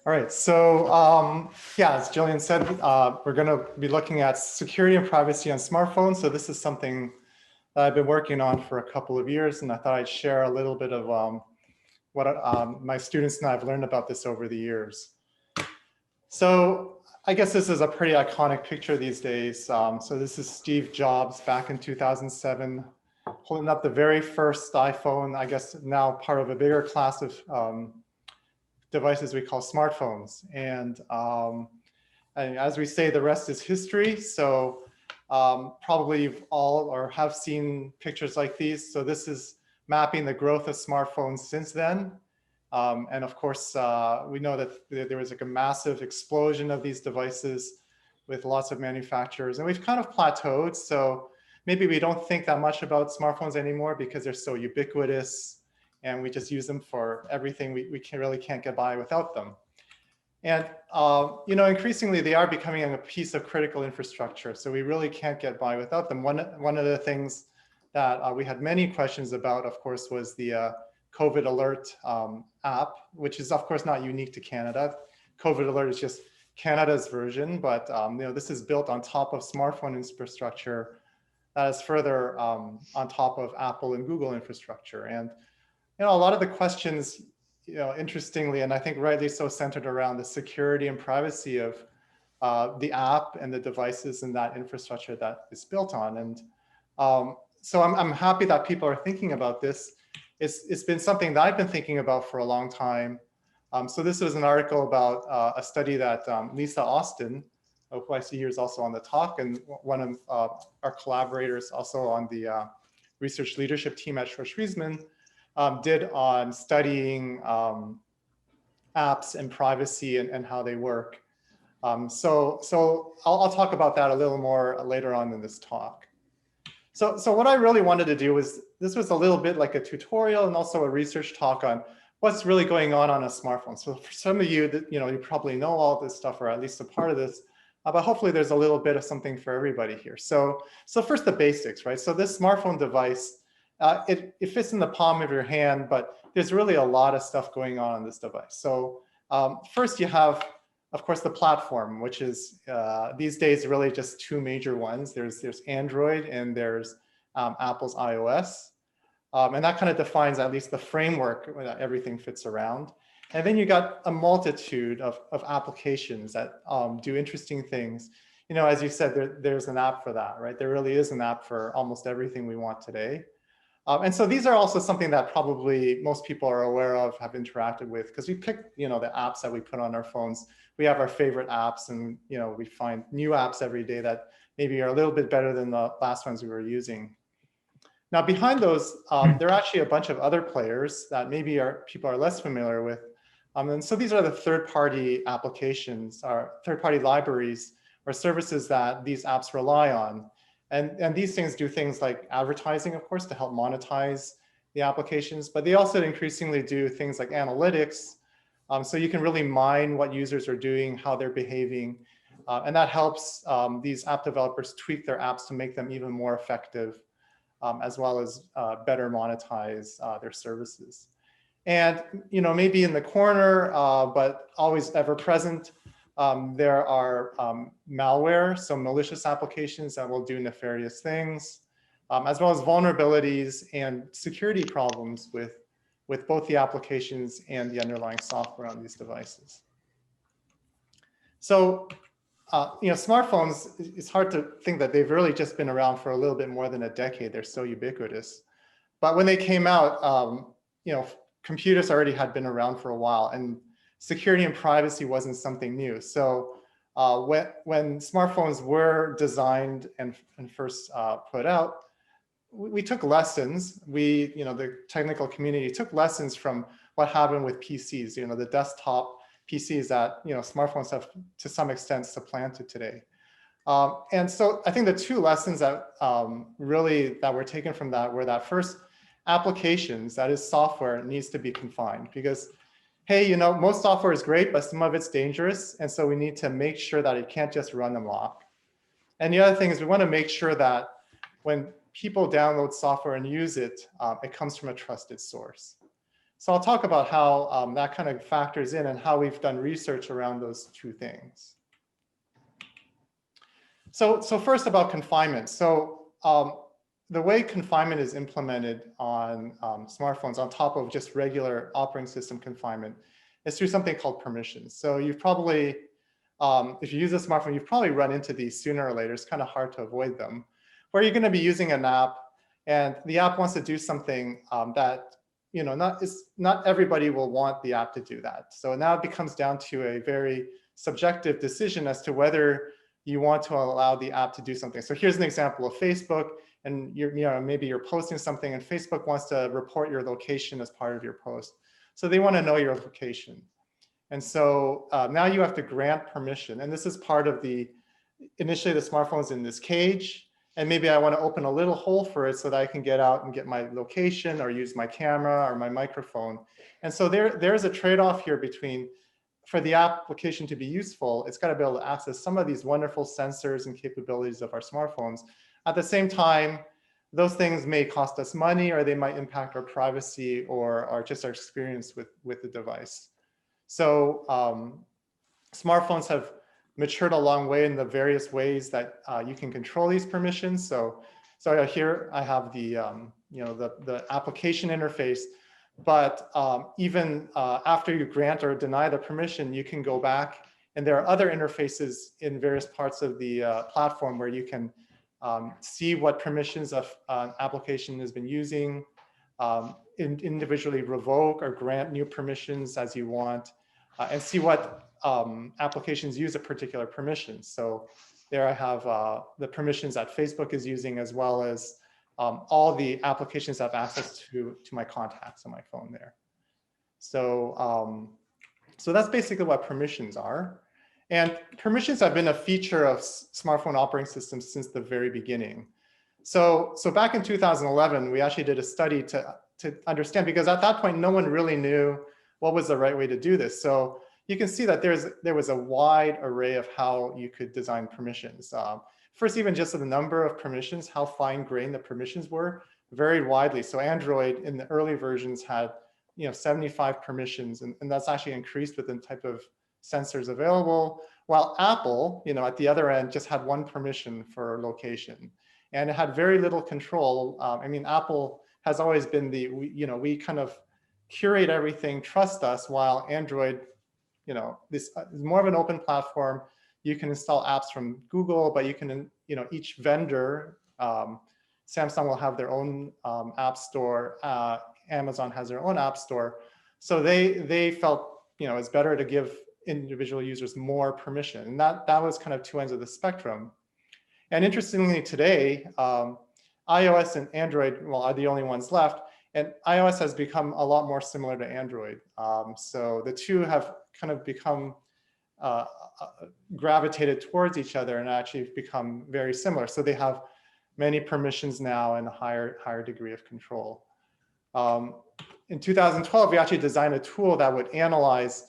All right, so yeah, as Jillian said, we're going to be looking at security and privacy on smartphones. So this is something that I've been working on for a couple of years, and I thought I'd share a little bit of what my students and I have learned about this over the years. So I guess this is a pretty iconic picture these days. So this is Steve Jobs back in 2007, holding up the very first iPhone, I guess now part of a bigger class of devices we call smartphones. And as we say, the rest is history. So probably you've all or have seen pictures like these. So this is mapping the growth of smartphones since then. And of course, we know that there was like a massive explosion of these devices with lots of manufacturers, and we've kind of plateaued. So maybe we don't think that much about smartphones anymore because they're so ubiquitous and we just use them for everything. We really can't get by without them. And increasingly they are becoming a piece of critical infrastructure. So we really can't get by without them. One of the things that we had many questions about, of course, was the COVID Alert app, which is of course not unique to Canada. COVID Alert is just Canada's version, but this is built on top of smartphone infrastructure that is further on top of Apple and Google infrastructure. And a lot of the questions, interestingly, and I think rightly so, centered around the security and privacy of the app and the devices and that infrastructure that is built on. And so I'm happy that people are thinking about this. It's been something that I've been thinking about for a long time. So this was an article about a study that Lisa Austin, who I see here is also on the talk, and one of our collaborators also on the research leadership team at Schwartz Reisman, did on studying apps and privacy and how they work. So I'll talk about that a little more later on in this talk. So what I really wanted to do was, this was a little bit like a tutorial and also a research talk on what's really going on a smartphone. So for some of you, that you probably know all this stuff, or at least a part of this, but hopefully there's a little bit of something for everybody here. So first the basics, right? So this smartphone device, it fits in the palm of your hand, but there's really a lot of stuff going on this device. So first you have, of course, the platform, which is these days really just two major ones. There's Android and there's Apple's iOS. And that kind of defines at least the framework that everything fits around. And then you got a multitude of applications that do interesting things. As you said, there's an app for that, right? There really is an app for almost everything we want today. And so these are also something that probably most people are aware of, have interacted with, because we pick, the apps that we put on our phones. We have our favorite apps, and we find new apps every day that maybe are a little bit better than the last ones we were using. Now, behind those, there are actually a bunch of other players that maybe people are less familiar with. And so these are the third-party applications, or third-party libraries or services that these apps rely on. And these things do things like advertising, of course, to help monetize the applications, but they also increasingly do things like analytics. So you can really mine what users are doing, how they're behaving, and that helps these app developers tweak their apps to make them even more effective, as well as better monetize their services. And maybe in the corner, but always ever present, there are malware, so malicious applications that will do nefarious things, as well as vulnerabilities and security problems with both the applications and the underlying software on these devices. So, smartphones, it's hard to think that they've really just been around for a little bit more than a decade. They're so ubiquitous. But when they came out, computers already had been around for a while, and security and privacy wasn't something new. So when smartphones were designed and first put out, we took lessons. The technical community took lessons from what happened with PCs, the desktop PCs that smartphones have to some extent supplanted today. And so I think the two lessons that that were taken from that were that first, applications, that is software, needs to be confined, because hey, most software is great, but some of it's dangerous. And so we need to make sure that it can't just run amok. And the other thing is we want to make sure that when people download software and use it, it comes from a trusted source. So I'll talk about how that kind of factors in and how we've done research around those two things. So first about confinement. So the way confinement is implemented on smartphones on top of just regular operating system confinement is through something called permissions. So you've probably, if you use a smartphone, you've probably run into these sooner or later. It's kind of hard to avoid them, where you're going to be using an app and the app wants to do something that, not everybody will want the app to do that. So now it becomes down to a very subjective decision as to whether you want to allow the app to do something. So here's an example of Facebook, and maybe you're posting something and Facebook wants to report your location as part of your post. So they want to know your location. And so now you have to grant permission. And this is part of initially the smartphone's in this cage, and maybe I want to open a little hole for it so that I can get out and get my location or use my camera or my microphone. And so there's a trade-off here between, for the application to be useful, it's got to be able to access some of these wonderful sensors and capabilities of our smartphones. At the same time, those things may cost us money, or they might impact our privacy or just our experience with the device. So smartphones have matured a long way in the various ways that you can control these permissions. So here I have the application interface. But even after you grant or deny the permission, you can go back, and there are other interfaces in various parts of the platform where you can see what permissions an application has been using, individually revoke or grant new permissions as you want, and see what applications use a particular permission. So there I have the permissions that Facebook is using, as well as all the applications have access to my contacts on my phone there. So, so that's basically what permissions are. And permissions have been a feature of smartphone operating systems since the very beginning. So back in 2011, we actually did a study to understand, because at that point, no one really knew what was the right way to do this. So you can see that there was a wide array of how you could design permissions. First, even just the number of permissions, how fine-grained the permissions were, varied widely. So Android in the early versions had 75 permissions, and that's actually increased with the type of sensors available, while Apple, at the other end, just had one permission for location. And it had very little control. I mean, Apple has always been we kind of curate everything, trust us, while Android, this is more of an open platform. You can install apps from Google, but you can, each vendor, Samsung will have their own app store. Amazon has their own app store. So they felt, it's better to give individual users more permission. And that was kind of two ends of the spectrum. And interestingly, today, iOS and Android, are the only ones left. And iOS has become a lot more similar to Android. So the two have kind of become gravitated towards each other and actually become very similar. So they have many permissions now and a higher degree of control. In 2012, we actually designed a tool that would analyze,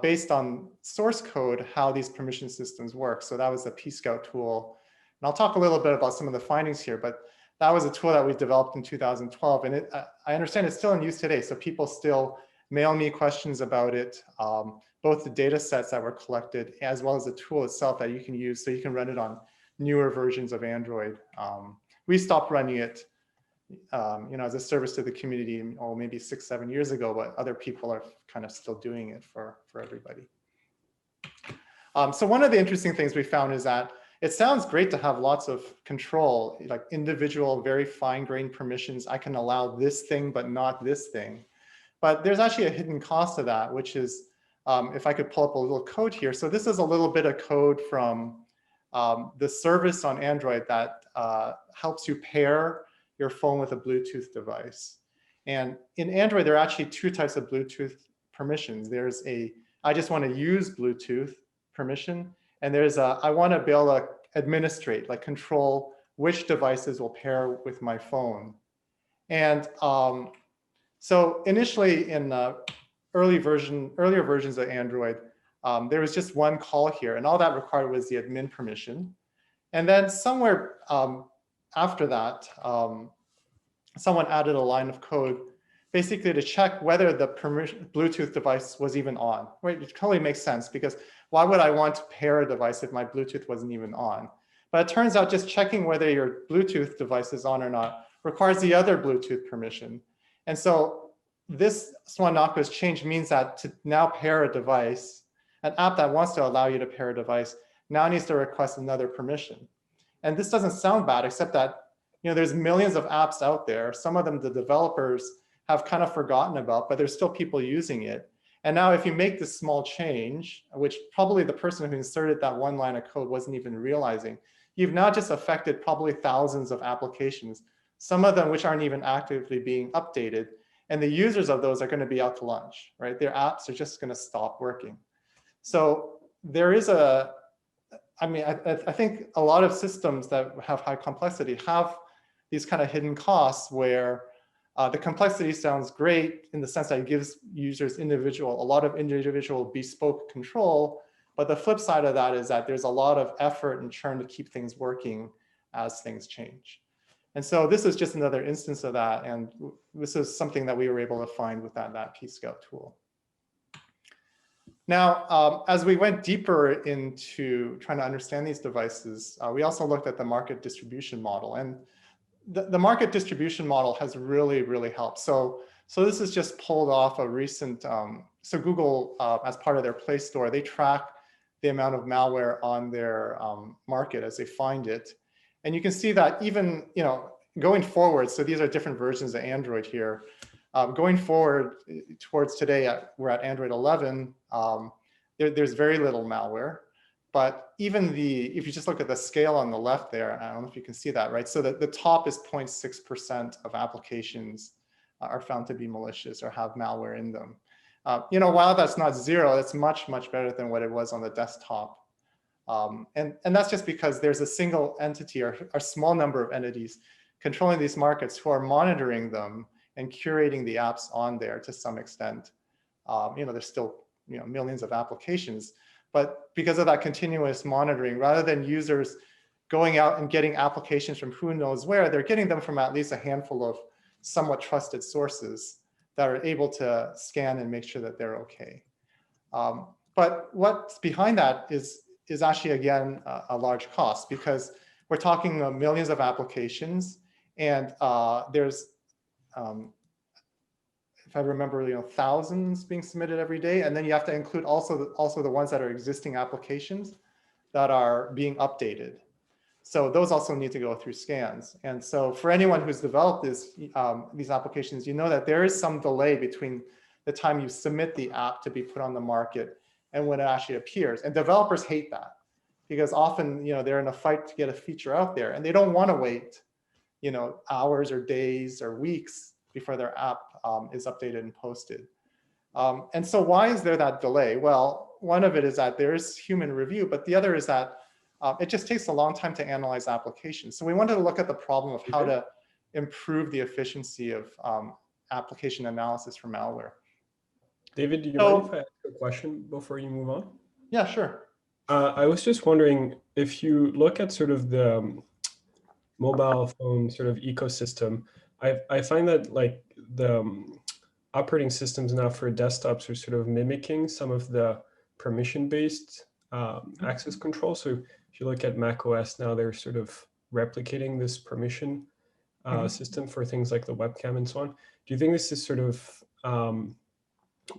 based on source code, how these permission systems work. So that was the P-Scout tool. And I'll talk a little bit about some of the findings here, but that was a tool that we developed in 2012. And I understand it's still in use today. So people still mail me questions about it, both the data sets that were collected, as well as the tool itself that you can use, so you can run it on newer versions of Android. We stopped running it, as a service to the community, maybe 6-7 years ago, but other people are kind of still doing it for everybody. So one of the interesting things we found is that it sounds great to have lots of control, like individual, very fine-grained permissions. I can allow this thing, but not this thing. But there's actually a hidden cost to that, which is, if I could pull up a little code here. So this is a little bit of code from the service on Android that helps you pair your phone with a Bluetooth device. And in Android, there are actually two types of Bluetooth permissions. There's I just want to use Bluetooth permission. And there's I want to be able to administrate, like control which devices will pair with my phone. And so initially in earlier versions of Android, there was just one call here, and all that required was the admin permission. And then somewhere after that, someone added a line of code basically to check whether the Bluetooth device was even on, right? It totally makes sense, because why would I want to pair a device if my Bluetooth wasn't even on? But it turns out just checking whether your Bluetooth device is on or not requires the other Bluetooth permission. And so this Swan-Naquist change means that to now pair a device, an app that wants to allow you to pair a device now needs to request another permission. And this doesn't sound bad, except that there's millions of apps out there. Some of them the developers have kind of forgotten about, but there's still people using it. And now if you make this small change, which probably the person who inserted that one line of code wasn't even realizing, you've now just affected probably thousands of applications, some of them which aren't even actively being updated. And the users of those are going to be out to lunch, right? Their apps are just going to stop working. So there is I think a lot of systems that have high complexity have these kind of hidden costs where the complexity sounds great in the sense that it gives users a lot of individual bespoke control. But the flip side of that is that there's a lot of effort and churn to keep things working as things change. And so this is just another instance of that. And this is something that we were able to find with that P-Scout tool. Now, as we went deeper into trying to understand these devices, we also looked at the market distribution model. And the market distribution model has really, really helped. So this is just pulled off a recent, so Google, as part of their Play Store, they track the amount of malware on their market as they find it. And you can see that even, going forward, so these are different versions of Android here. Going forward towards today, we're at Android 11, there's very little malware. But even if you just look at the scale on the left there, I don't know if you can see that, right? So the top is 0.6% of applications are found to be malicious or have malware in them. While that's not zero, it's much, much better than what it was on the desktop. And that's just because there's a single entity or a small number of entities controlling these markets who are monitoring them and curating the apps on there to some extent. There's still millions of applications. But because of that continuous monitoring, rather than users going out and getting applications from who knows where, they're getting them from at least a handful of somewhat trusted sources that are able to scan and make sure that they're okay. But what's behind that is actually, again, a large cost, because we're talking millions of applications, and there's, if I remember, thousands being submitted every day, and then you have to include also the ones that are existing applications that are being updated. So those also need to go through scans. And so for anyone who's developed these applications, that there is some delay between the time you submit the app to be put on the market and when it actually appears. And developers hate that, because often they're in a fight to get a feature out there, and they don't want to wait hours or days or weeks before their app is updated and posted. And so why is there that delay? Well, one of it is that there is human review, but the other is that it just takes a long time to analyze applications. So we wanted to look at the problem of how to improve the efficiency of application analysis for malware. David, do you mind if I ask a question before you move on? Yeah, sure. I was just wondering, if you look at sort of the mobile phone sort of ecosystem, I find that like the operating systems now for desktops are sort of mimicking some of the permission-based access control. So if you look at Mac OS now, they're sort of replicating this permission system for things like the webcam and so on. Do you think this is sort of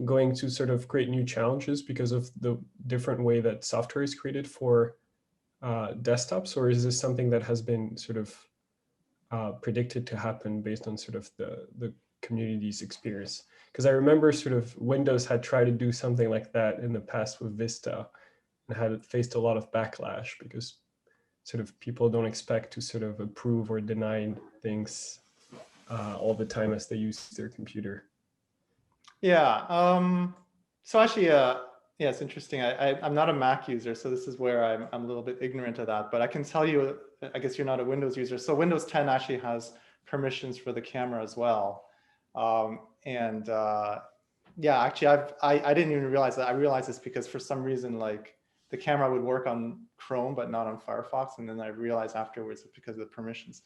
going to sort of create new challenges because of the different way that software is created for desktops, or is this something that has been sort of predicted to happen based on sort of the community's experience? Because I remember sort of Windows had tried to do something like that in the past with Vista and had faced a lot of backlash because sort of people don't expect to sort of approve or deny things all the time as they use their computer. Yeah. So actually, yeah, it's interesting. I'm not a Mac user, so this is where I'm a little bit ignorant of that. But I can tell you, I guess you're not a Windows user. So Windows 10 actually has permissions for the camera as well. Yeah, actually, I didn't even realize that. I realized this because for some reason, like the camera would work on Chrome, but not on Firefox. And then I realized afterwards it's because of the permissions.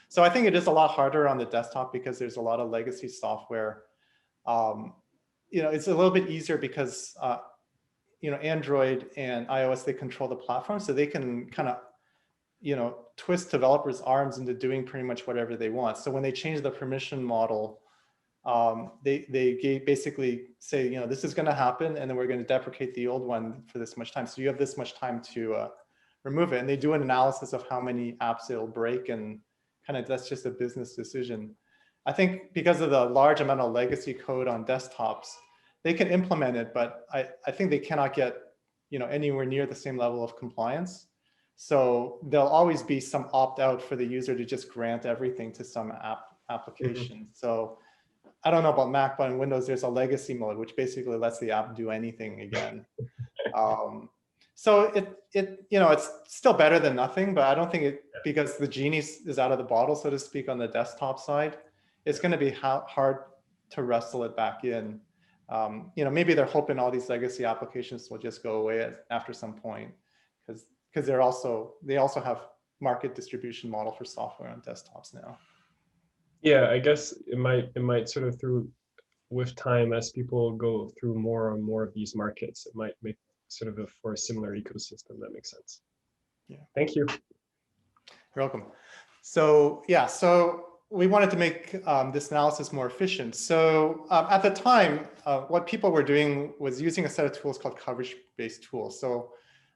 So I think it is a lot harder on the desktop because there's a lot of legacy software It's a little bit easier because Android and iOS, they control the platform, so they can kind of twist developers' arms into doing pretty much whatever they want. So when they change the permission model, they basically say, this is going to happen, and then we're going to deprecate the old one for this much time. So you have this much time to remove it. And they do an analysis of how many apps it'll break, and kind of that's just a business decision. I think because of the large amount of legacy code on desktops, they can implement it, but I think they cannot get anywhere near the same level of compliance. So there'll always be some opt-out for the user to just grant everything to some application. So I don't know about Mac, but in Windows, there's a legacy mode, which basically lets the app do anything again. So it's still better than nothing, but I don't think because the genie is out of the bottle, so to speak, on the desktop side, it's going to be hard to wrestle it back in. Maybe they're hoping all these legacy applications will just go away after some point, because they also have market distribution model for software on desktops now. Yeah, I guess it might sort of with time, as people go through more and more of these markets, it might make sort of for a similar ecosystem. That makes sense. Yeah. Thank you. You're welcome. So yeah, so we wanted to make this analysis more efficient. So at the time, what people were doing was using a set of tools called coverage-based tools. So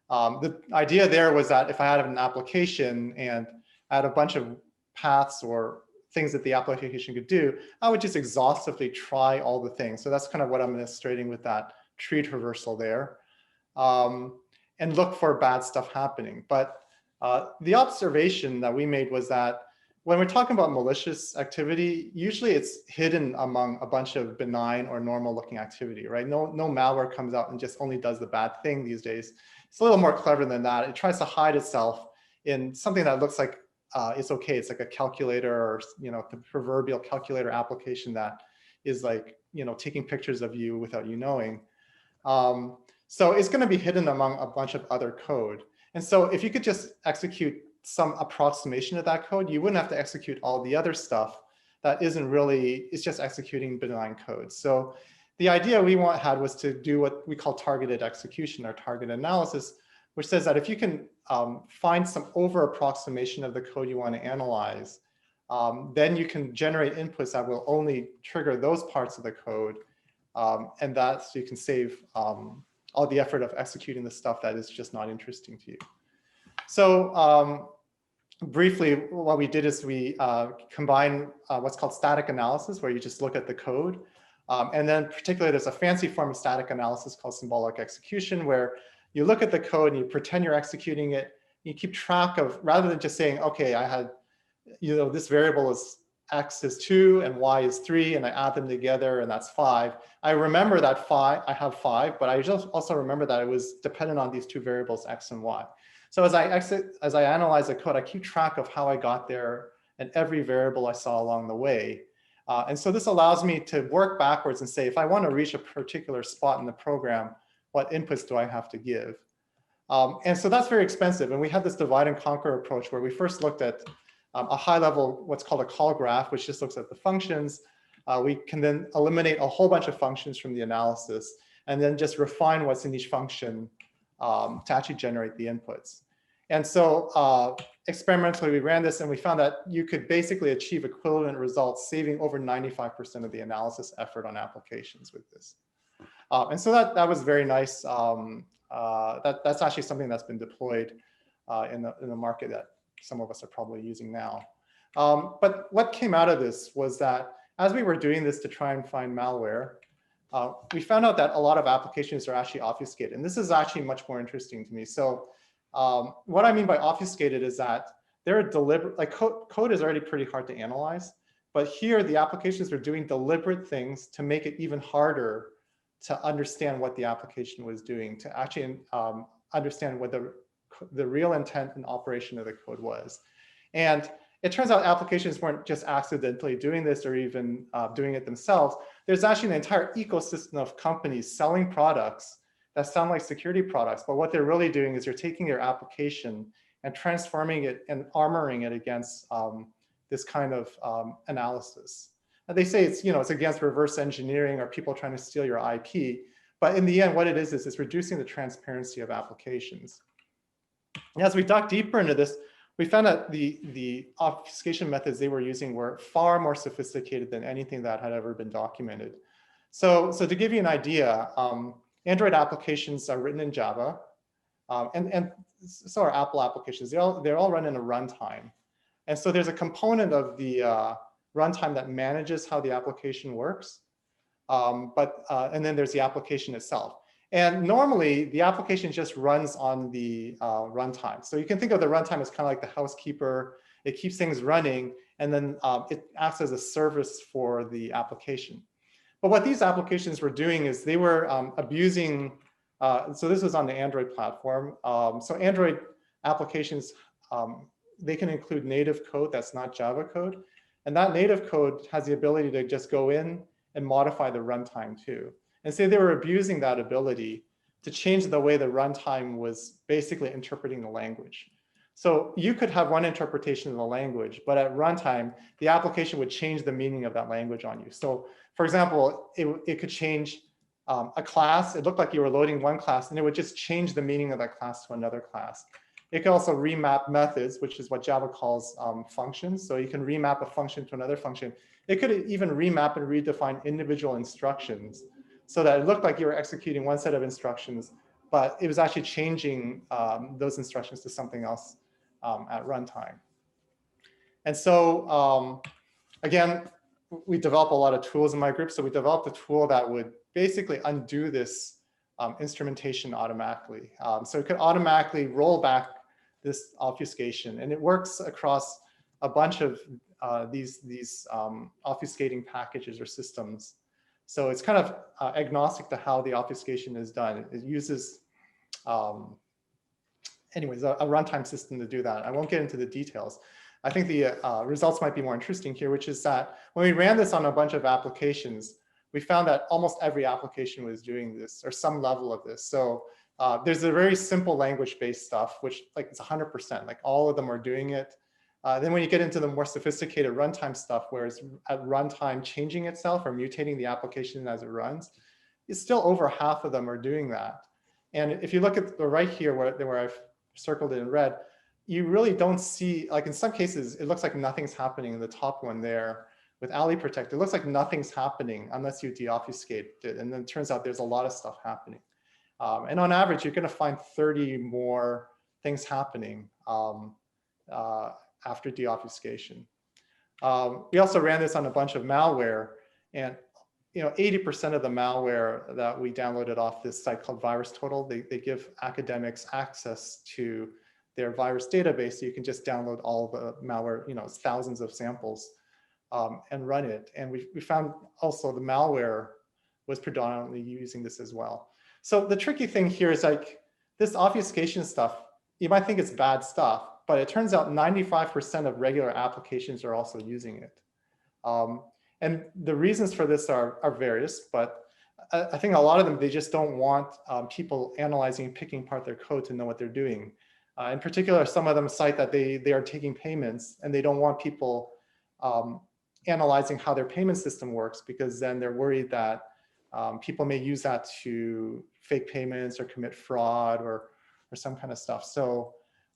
the idea there was that if I had an application and I had a bunch of paths or things that the application could do, I would just exhaustively try all the things. So that's kind of what I'm illustrating with that tree traversal there, and look for bad stuff happening. But the observation that we made was that when we're talking about malicious activity, usually it's hidden among a bunch of benign or normal looking activity, right? No malware comes out and just only does the bad thing these days. It's a little more clever than that. It tries to hide itself in something that looks like it's okay. It's like a calculator, or the proverbial calculator application that is like taking pictures of you without you knowing. So it's going to be hidden among a bunch of other code. And so if you could just execute some approximation of that code, you wouldn't have to execute all the other stuff that isn't really, it's just executing benign code. So the idea we had was to do what we call targeted execution or target analysis, which says that if you can find some over approximation of the code you want to analyze, then you can generate inputs that will only trigger those parts of the code. And so you can save all the effort of executing the stuff that is just not interesting to you. So briefly, what we did is we combine what's called static analysis, where you just look at the code. And then particularly, there's a fancy form of static analysis called symbolic execution, where you look at the code and you pretend you're executing it. You keep track of, rather than just saying, okay, I had, this variable is X is 2 and Y is 3, and I add them together and that's 5. I remember that I have 5, but I just also remember that it was dependent on these two variables, X and Y. So as I analyze the code, I keep track of how I got there and every variable I saw along the way. And so this allows me to work backwards and say, if I want to reach a particular spot in the program, what inputs do I have to give? And so that's very expensive. And we had this divide and conquer approach where we first looked at a high level, what's called a call graph, which just looks at the functions. We can then eliminate a whole bunch of functions from the analysis and then just refine what's in each function to actually generate the inputs. And so experimentally, we ran this and we found that you could basically achieve equivalent results, saving over 95% of the analysis effort on applications with this. And so that was very nice. That's actually something that's been deployed in the market that some of us are probably using now. But what came out of this was that as we were doing this to try and find malware, we found out that a lot of applications are actually obfuscated. And this is actually much more interesting to me. So what I mean by obfuscated is that they're deliberate, like code is already pretty hard to analyze, but here the applications are doing deliberate things to make it even harder to understand what the application was doing, to actually understand what the real intent and operation of the code was. And it turns out applications weren't just accidentally doing this or even doing it themselves. There's actually an entire ecosystem of companies selling products that sound like security products, but what they're really doing is they're taking your application and transforming it and armoring it against this kind of analysis. they say it's, it's against reverse engineering or people trying to steal your IP. But in the end, what it is it's reducing the transparency of applications. And as we dug deeper into this, we found that the obfuscation methods they were using were far more sophisticated than anything that had ever been documented. So to give you an idea, Android applications are written in Java, and so are Apple applications. They're all run in a runtime. And so there's a component of the runtime that manages how the application works. And then there's the application itself. And normally the application just runs on the runtime. So you can think of the runtime as kind of like the housekeeper. It keeps things running, and then it acts as a service for the application. But what these applications were doing is they were abusing, so this was on the Android platform. So Android applications, they can include native code that's not Java code. And that native code has the ability to just go in and modify the runtime too. And so they were abusing that ability to change the way the runtime was basically interpreting the language. So you could have one interpretation of the language, but at runtime, the application would change the meaning of that language on you. So for example, it could change a class. It looked like you were loading one class, and it would just change the meaning of that class to another class. It could also remap methods, which is what Java calls functions. So you can remap a function to another function. It could even remap and redefine individual instructions so that it looked like you were executing one set of instructions, but it was actually changing those instructions to something else at runtime. And so again, we develop a lot of tools in my group. So we developed a tool that would basically undo this instrumentation automatically. So it could automatically roll back this obfuscation, and it works across a bunch of these obfuscating packages or systems. So it's kind of agnostic to how the obfuscation is done. It uses, anyways, a runtime system to do that. I won't get into the details. I think the results might be more interesting here, which is that when we ran this on a bunch of applications, we found that almost every application was doing this or some level of this. So there's a very simple language-based stuff, which like it's 100%, like all of them are doing it. Then when you get into the more sophisticated runtime stuff, where it's at runtime changing itself or mutating the application as it runs, it's still over half of them are doing that. And if you look at the right here, where I've circled it in red, you really don't see, like in some cases, it looks like nothing's happening in the top one there. With Ali Protect, it looks like nothing's happening unless you deobfuscate it. And then it turns out there's a lot of stuff happening. And on average, you're going to find 30 more things happening after deobfuscation. We also ran this on a bunch of malware, and 80% of the malware that we downloaded off this site called VirusTotal, they give academics access to their virus database, so you can just download all the malware, thousands of samples, and run it. And we found also the malware was predominantly using this as well. So the tricky thing here is like this obfuscation stuff, you might think it's bad stuff, but it turns out 95% of regular applications are also using it. And the reasons for this are various, but I think a lot of them, they just don't want people analyzing and picking apart their code to know what they're doing. In particular, some of them cite that they are taking payments, and they don't want people analyzing how their payment system works, because then they're worried that people may use that to fake payments or commit fraud or some kind of stuff. So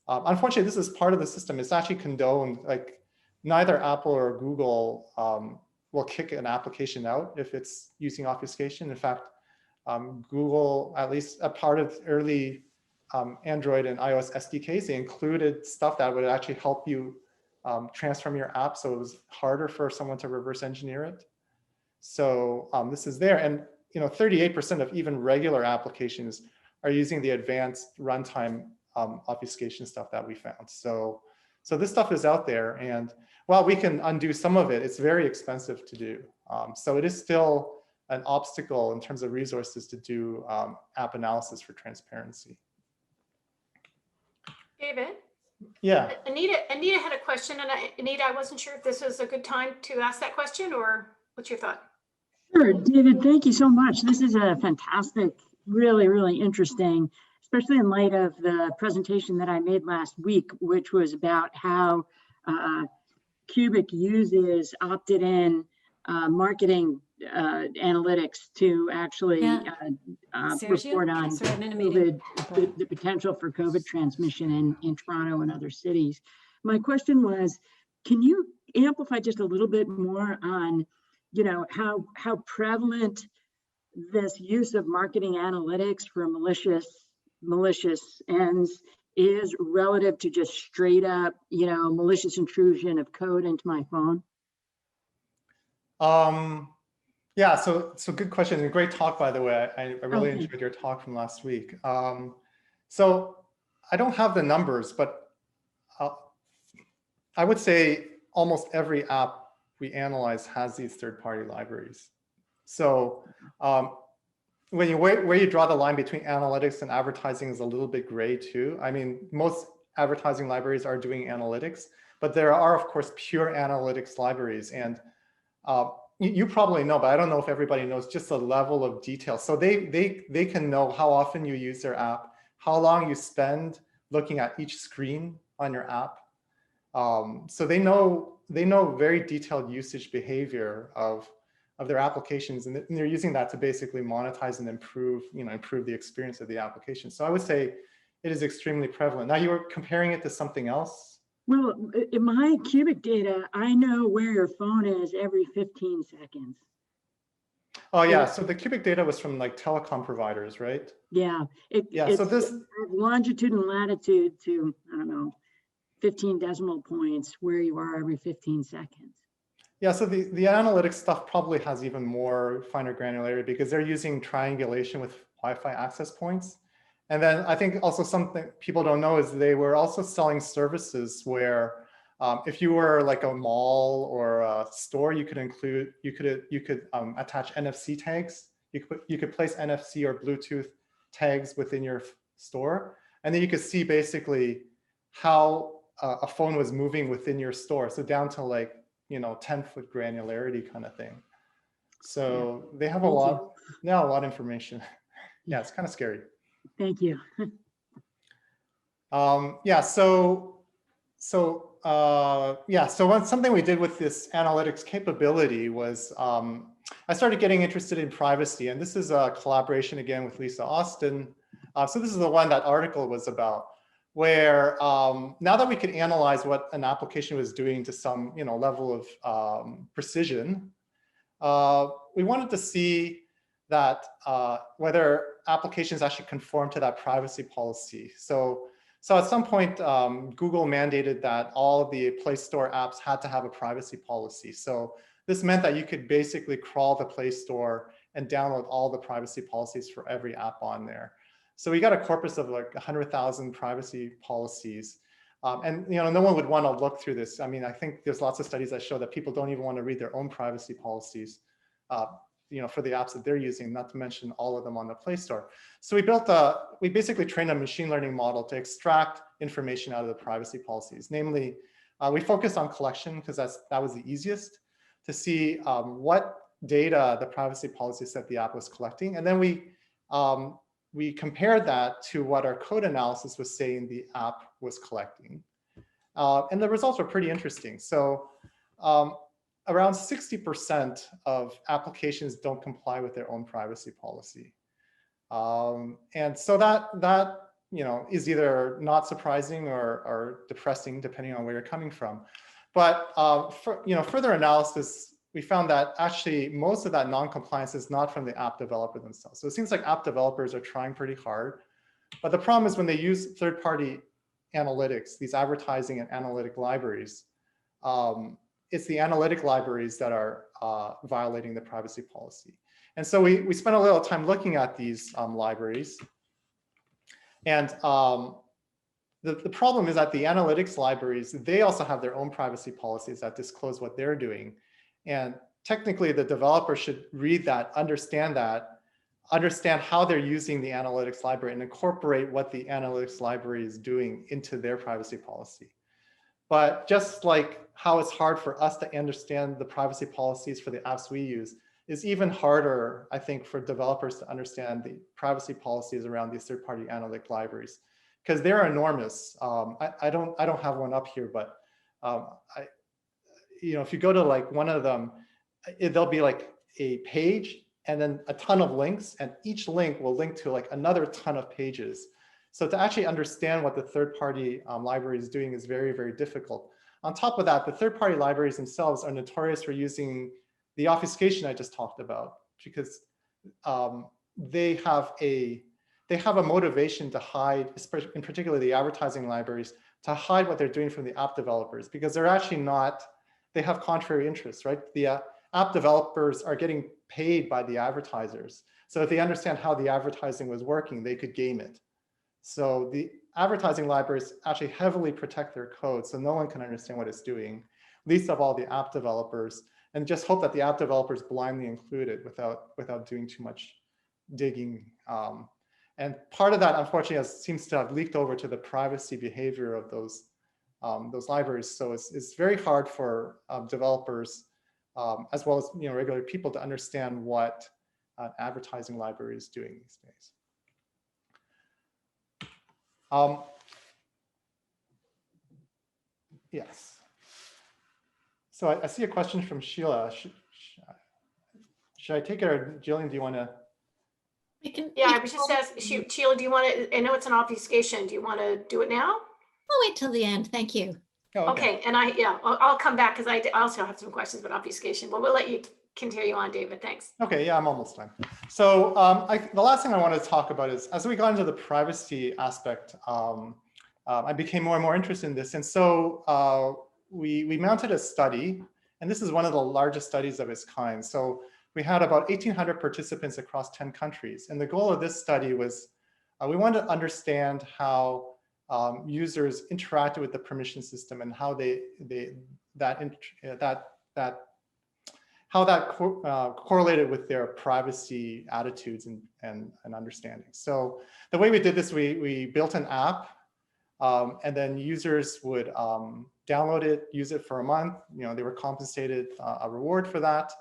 unfortunately, this is part of the system. It's actually condoned. Like neither Apple or Google will kick an application out if it's using obfuscation. In fact, Google, at least a part of early Android and iOS SDKs, they included stuff that would actually help you transform your app, so it was harder for someone to reverse engineer it. So this is there, and 38% of even regular applications are using the advanced runtime obfuscation stuff that we found. So this stuff is out there, and while we can undo some of it, it's very expensive to do. So it is still an obstacle in terms of resources to do app analysis for transparency. David? Yeah. Anita had a question, and Anita, I wasn't sure if this was a good time to ask that question, or what's your thought? Sure, David, thank you so much. This is a fantastic, really, really interesting, especially in light of the presentation that I made last week, which was about how Cubic uses opted-in marketing analytics to actually Sergio, report on sorry, I'm in a meeting. COVID, the potential for COVID transmission in Toronto and other cities. My question was, can you amplify just a little bit more on, how prevalent this use of marketing analytics for malicious ends is relative to just straight up, malicious intrusion of code into my phone? Yeah, so good question and great talk, by the way. I really Okay. enjoyed your talk from last week. So I don't have the numbers, but I would say almost every app we analyze has these third-party libraries. So where you draw the line between analytics and advertising is a little bit gray too. I mean, most advertising libraries are doing analytics, but there are, of course, pure analytics libraries. And you probably know, but I don't know if everybody knows just the level of detail. So they can know how often you use their app, how long you spend looking at each screen on your app. So they know very detailed usage behavior of their applications, and they're using that to basically monetize and improve the experience of the application. So I would say it is extremely prevalent. Now, you were comparing it to something else. Well, in my cubic data, I know where your phone is every 15 seconds. Oh yeah, so the cubic data was from like telecom providers, right? Yeah, So this longitude and latitude to, I don't know, 15 decimal points where you are every 15 seconds. Yeah, so the analytics stuff probably has even more finer granularity because they're using triangulation with Wi-Fi access points. And then I think also something people don't know is they were also selling services where if you were like a mall or a store, you could attach NFC tags. You could place NFC or Bluetooth tags within your store, and then you could see basically how a phone was moving within your store. So down to like 10-foot granularity kind of thing. So they have a lot of information. Yeah, it's kind of scary. Thank you. Yeah, so something we did with this analytics capability was I started getting interested in privacy, and this is a collaboration again with Lisa Austin. So this is the one that article was about, where now that we could analyze what an application was doing to some level of precision, we wanted to see that whether applications actually conform to that privacy policy. So at some point, Google mandated that all of the Play Store apps had to have a privacy policy. So this meant that you could basically crawl the Play Store and download all the privacy policies for every app on there. So we got a corpus of like 100,000 privacy policies. And no one would want to look through this. I mean, I think there's lots of studies that show that people don't even want to read their own privacy policies for the apps that they're using, not to mention all of them on the Play Store. So we basically trained a machine learning model to extract information out of the privacy policies. Namely, we focused on collection because that was the easiest to see what data the privacy policy said the app was collecting. And then we compared that to what our code analysis was saying the app was collecting. And the results were pretty interesting. So around 60% of applications don't comply with their own privacy policy. And so that is either not surprising or depressing, depending on where you're coming from. But further analysis, we found that actually most of that non-compliance is not from the app developer themselves. So it seems like app developers are trying pretty hard. But the problem is when they use third-party analytics, these advertising and analytic libraries, it's the analytic libraries that are violating the privacy policy. And so we spent a little time looking at these libraries. And the problem is that the analytics libraries, they also have their own privacy policies that disclose what they're doing. And technically, the developer should read that, understand how they're using the analytics library and incorporate what the analytics library is doing into their privacy policy. But just like how it's hard for us to understand the privacy policies for the apps we use, is even harder, I think, for developers to understand the privacy policies around these third-party analytic libraries, because they're enormous. I don't have one up here, but if you go to like one of them, there'll be like a page and then a ton of links, and each link will link to like another ton of pages. So to actually understand what the third-party library is doing is very, very difficult. On top of that, the third-party libraries themselves are notorious for using the obfuscation I just talked about, because they have a motivation to hide, in particular the advertising libraries, to hide what they're doing from the app developers, because they're actually not, they have contrary interests, right? The app developers are getting paid by the advertisers. So if they understand how the advertising was working, they could game it. So the advertising libraries actually heavily protect their code, so no one can understand what it's doing, least of all the app developers, and just hope that the app developers blindly include it without doing too much digging. And part of that, unfortunately, seems to have leaked over to the privacy behavior of those libraries. So it's very hard for developers, as well as regular people, to understand what an advertising library is doing these days. Yes. So I see a question from Sheila. Should I take it, or Jillian, do you want to? Yeah, I was just asking, Sheila, do you want to, I know it's an obfuscation. Do you want to do it now? I'll wait till the end. Thank you. Oh, Okay, and I'll come back because I also have some questions about obfuscation, but we'll let you continue on, David. Thanks. Okay, yeah, I'm almost done. So the last thing I want to talk about is, as we got into the privacy aspect, I became more and more interested in this. And so we mounted a study, and this is one of the largest studies of its kind. So we had about 1,800 participants across 10 countries. And the goal of this study was, we wanted to understand how users interacted with the permission system and how how that correlated with their privacy attitudes and understanding. So the way we did this, we built an app, and then users would download it, use it for a month. They were compensated a reward for that.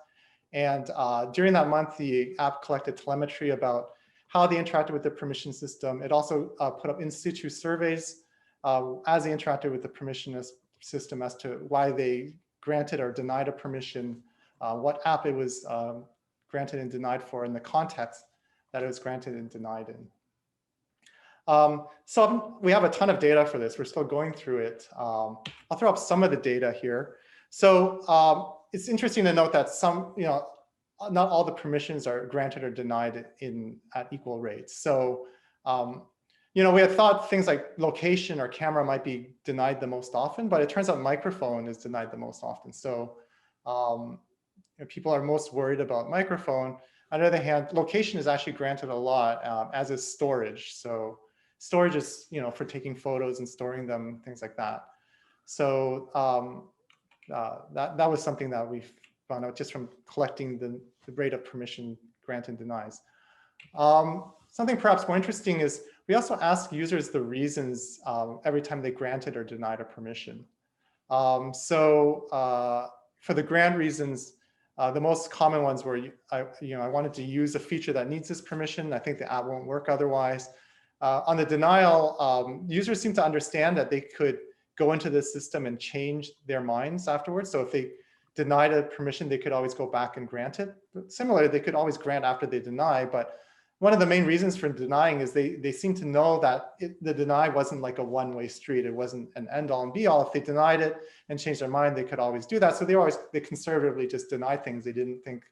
And during that month, the app collected telemetry about how they interacted with the permission system. It also put up in situ surveys as they interacted with the permission system as to why they granted or denied a permission, what app it was granted and denied for, in the context that it was granted and denied in. So we have a ton of data for this. We're still going through it. I'll throw up some of the data here. So it's interesting to note that not all the permissions are granted or denied at equal rates. So, we had thought things like location or camera might be denied the most often, but it turns out microphone is denied the most often. So people are most worried about microphone. On the other hand, location is actually granted a lot, as is storage. So storage is, for taking photos and storing them, things like that. So that was something that we found out just from collecting the rate of permission grant and denies. Something perhaps more interesting is we also asked users the reasons every time they granted or denied a permission. So for the grant reasons, the most common ones were, I wanted to use a feature that needs this permission. I think the app won't work otherwise. On the denial, users seem to understand that they could go into the system and change their minds afterwards. So if they denied a permission, they could always go back and grant it. But similarly, they could always grant after they deny. But one of the main reasons for denying is they seem to know that the deny wasn't like a one-way street. It wasn't an end-all and be-all. If they denied it and changed their mind, they could always do that. So they conservatively just deny things they didn't think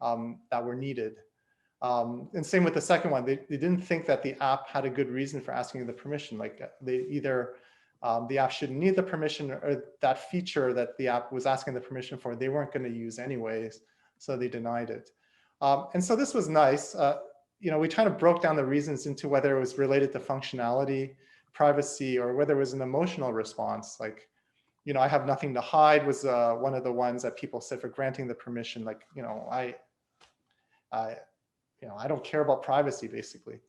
that were needed. And same with the second one. They didn't think that the app had a good reason for asking the permission. Like they either the app shouldn't need the permission, or that feature that the app was asking the permission for, they weren't going to use anyways, so they denied it. And so this was nice. We kind of broke down the reasons into whether it was related to functionality, privacy, or whether it was an emotional response. Like, I have nothing to hide was one of the ones that people said for granting the permission. Like, I don't care about privacy, basically.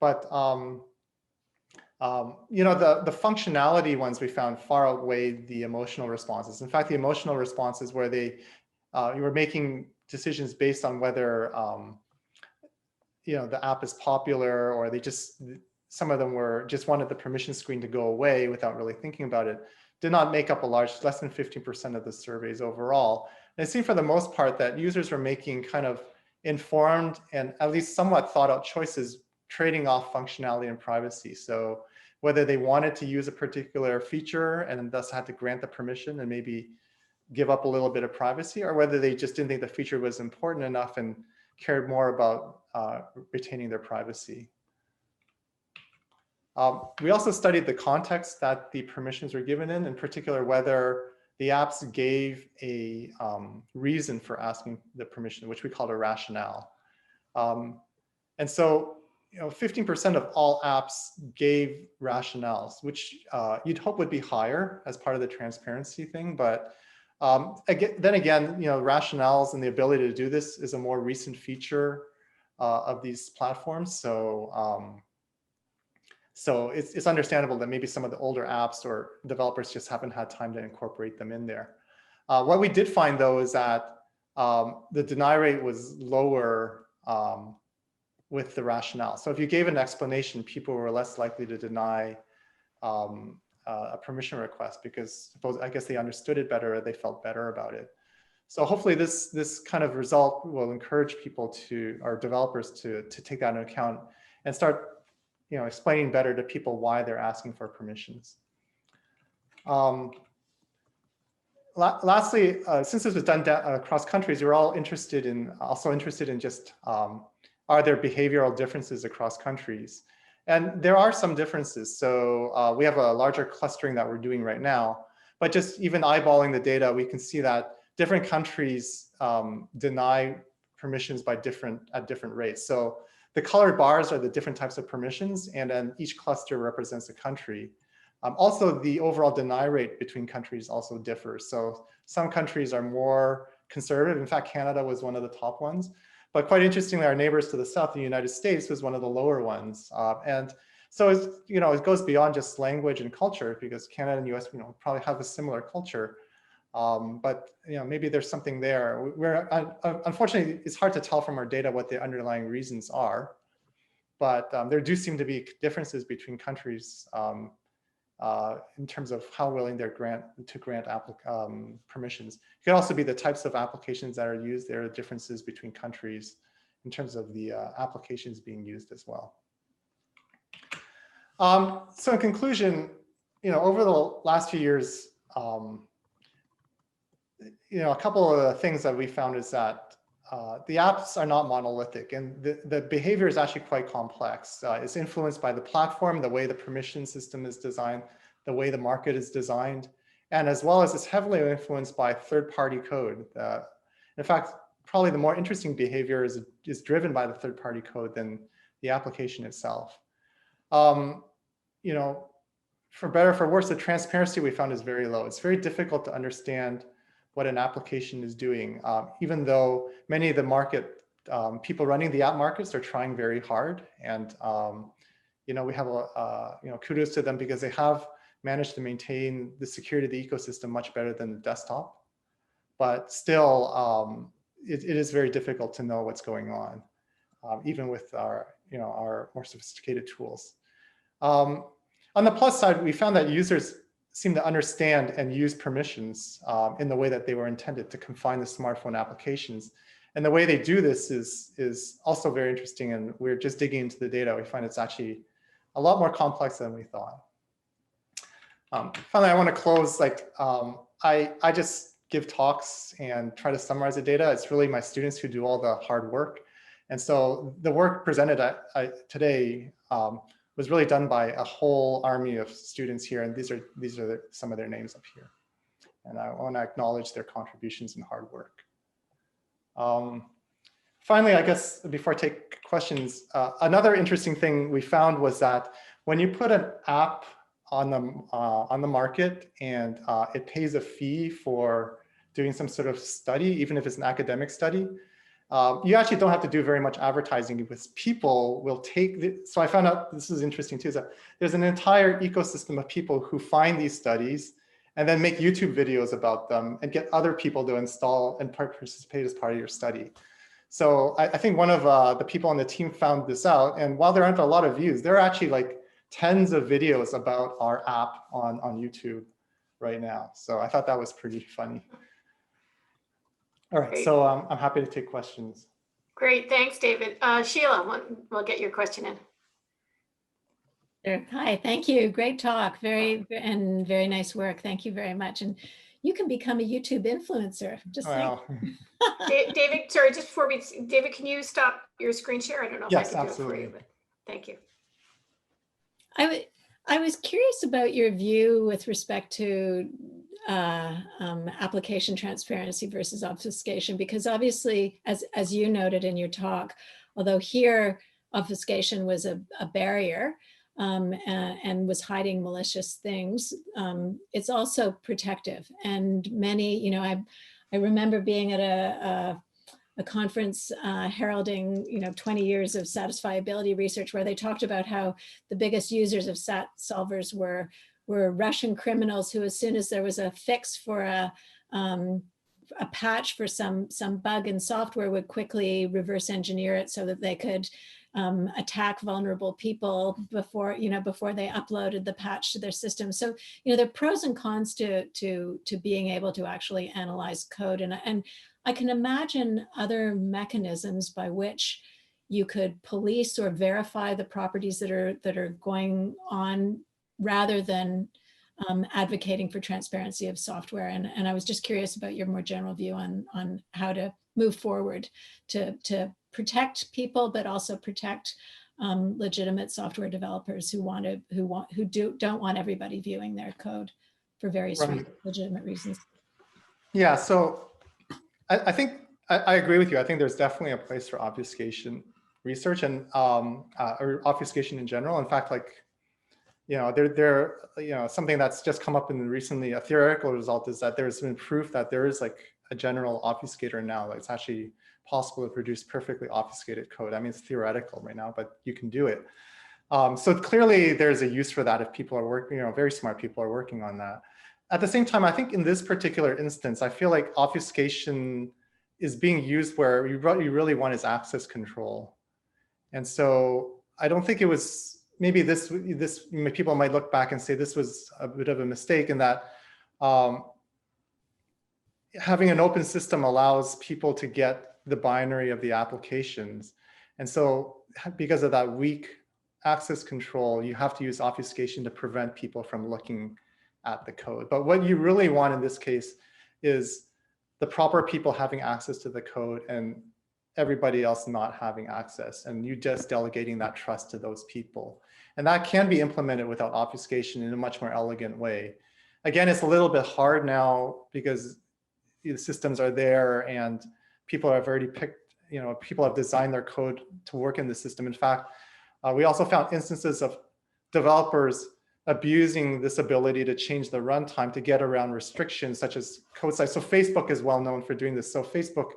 But the functionality ones we found far outweighed the emotional responses. In fact, the emotional responses where you were making decisions based on whether the app is popular, or some of them just wanted the permission screen to go away without really thinking about it, did not make up less than 15% of the surveys overall. And it seemed for the most part that users were making kind of informed and at least somewhat thought out choices, trading off functionality and privacy. So whether they wanted to use a particular feature and thus had to grant the permission and maybe give up a little bit of privacy, or whether they just didn't think the feature was important enough and cared more about retaining their privacy. We also studied the context that the permissions were given in particular, whether the apps gave a reason for asking the permission, which we called a rationale. And so, 15% of all apps gave rationales, which you'd hope would be higher as part of the transparency thing. But then again, rationales and the ability to do this is a more recent feature of these platforms. So, so it's understandable that maybe some of the older apps or developers just haven't had time to incorporate them in there. What we did find, though, is that the deny rate was lower with the rationale. So if you gave an explanation, people were less likely to deny a permission request because I guess they understood it better or they felt better about it. So hopefully this kind of result will encourage people or developers to take that into account and start explaining better to people why they're asking for permissions. Lastly, since this was done across countries, we're all also interested in just are there behavioral differences across countries? And there are some differences. So we have a larger clustering that we're doing right now, but just even eyeballing the data, we can see that different countries deny permissions at different rates. So the colored bars are the different types of permissions, and then each cluster represents a country. Also, the overall deny rate between countries also differs. So some countries are more conservative. In fact, Canada was one of the top ones. But quite interestingly, our neighbors to the south, the United States, was one of the lower ones. And so it goes beyond just language and culture, because Canada and US probably have a similar culture. But maybe there's something there. Unfortunately, it's hard to tell from our data what the underlying reasons are. But there do seem to be differences between countries in terms of how willing they're to grant permissions. It could also be the types of applications that are used. There are differences between countries in terms of the applications being used as well. So in conclusion, over the last few years, a couple of the things that we found is that the apps are not monolithic, and the behavior is actually quite complex. It's influenced by the platform, the way the permission system is designed, the way the market is designed, and as well as it's heavily influenced by third-party code. In fact, probably the more interesting behavior is driven by the third-party code than the application itself. For better or for worse, the transparency we found is very low. It's very difficult to understand what an application is doing, even though many of the people running the app markets are trying very hard. And we have kudos to them because they have managed to maintain the security of the ecosystem much better than the desktop. But still, it is very difficult to know what's going on, even with our more sophisticated tools. On the plus side, we found that users seem to understand and use permissions in the way that they were intended to confine the smartphone applications. And the way they do this is also very interesting. And we're just digging into the data. We find it's actually a lot more complex than we thought. Finally, I want to close. I just give talks and try to summarize the data. It's really my students who do all the hard work. And so the work presented today was really done by a whole army of students here. And these are some of their names up here. And I want to acknowledge their contributions and hard work. Finally, I guess before I take questions, another interesting thing we found was that when you put an app on the market and it pays a fee for doing some sort of study, even if it's an academic study, you actually don't have to do very much advertising because people will take so I found out, this is interesting too, is that there's an entire ecosystem of people who find these studies and then make YouTube videos about them and get other people to install and participate as part of your study. So I think one of the people on the team found this out, and while there aren't a lot of views, there are actually like tens of videos about our app on YouTube right now. So I thought that was pretty funny. All right, Great. so I'm happy to take questions. Great, thanks, David. Sheila, we'll get your question in. Sure. Hi, thank you. Great talk. Very nice work. Thank you very much. And you can become a YouTube influencer. Just saying. Wow. David, sorry, just before David, can you stop your screen share? I don't know if I Yes, can do it absolutely. for you, but thank you. I was curious about your view with respect to application transparency versus obfuscation, because obviously, as you noted in your talk, although here obfuscation was a barrier and was hiding malicious things, it's also protective. And many, you know, I remember being at a conference heralding, 20 years of satisfiability research, where they talked about how the biggest users of SAT solvers were Russian criminals who, as soon as there was a fix for a patch for some bug in software, would quickly reverse engineer it so that they could attack vulnerable people before they uploaded the patch to their system. So, there are pros and cons to being able to actually analyze code, and I can imagine other mechanisms by which you could police or verify the properties that are going on, rather than advocating for transparency of software. And I was just curious about your more general view on how to move forward to protect people, but also protect legitimate software developers who don't want everybody viewing their code for various legitimate reasons. Yeah, so I think I agree with you. I think there's definitely a place for obfuscation research and or obfuscation in general. In fact, something that's just come up in recently, a theoretical result is that there's been proof that there is like a general obfuscator now. It's actually possible to produce perfectly obfuscated code. I mean, it's theoretical right now, but you can do it. So clearly there's a use for that if people are working, very smart people are working on that. At the same time, I think in this particular instance, I feel like obfuscation is being used where you really want is access control. And so I don't think it was, maybe this people might look back and say this was a bit of a mistake, in that having an open system allows people to get the binary of the applications. And so because of that weak access control, you have to use obfuscation to prevent people from looking at the code. But what you really want in this case is the proper people having access to the code and everybody else not having access, and you just delegating that trust to those people. And that can be implemented without obfuscation in a much more elegant way. Again, it's a little bit hard now because the systems are there and people have already picked, people have designed their code to work in the system. In fact, we also found instances of developers abusing this ability to change the runtime to get around restrictions such as code size. So Facebook is well known for doing this. So Facebook,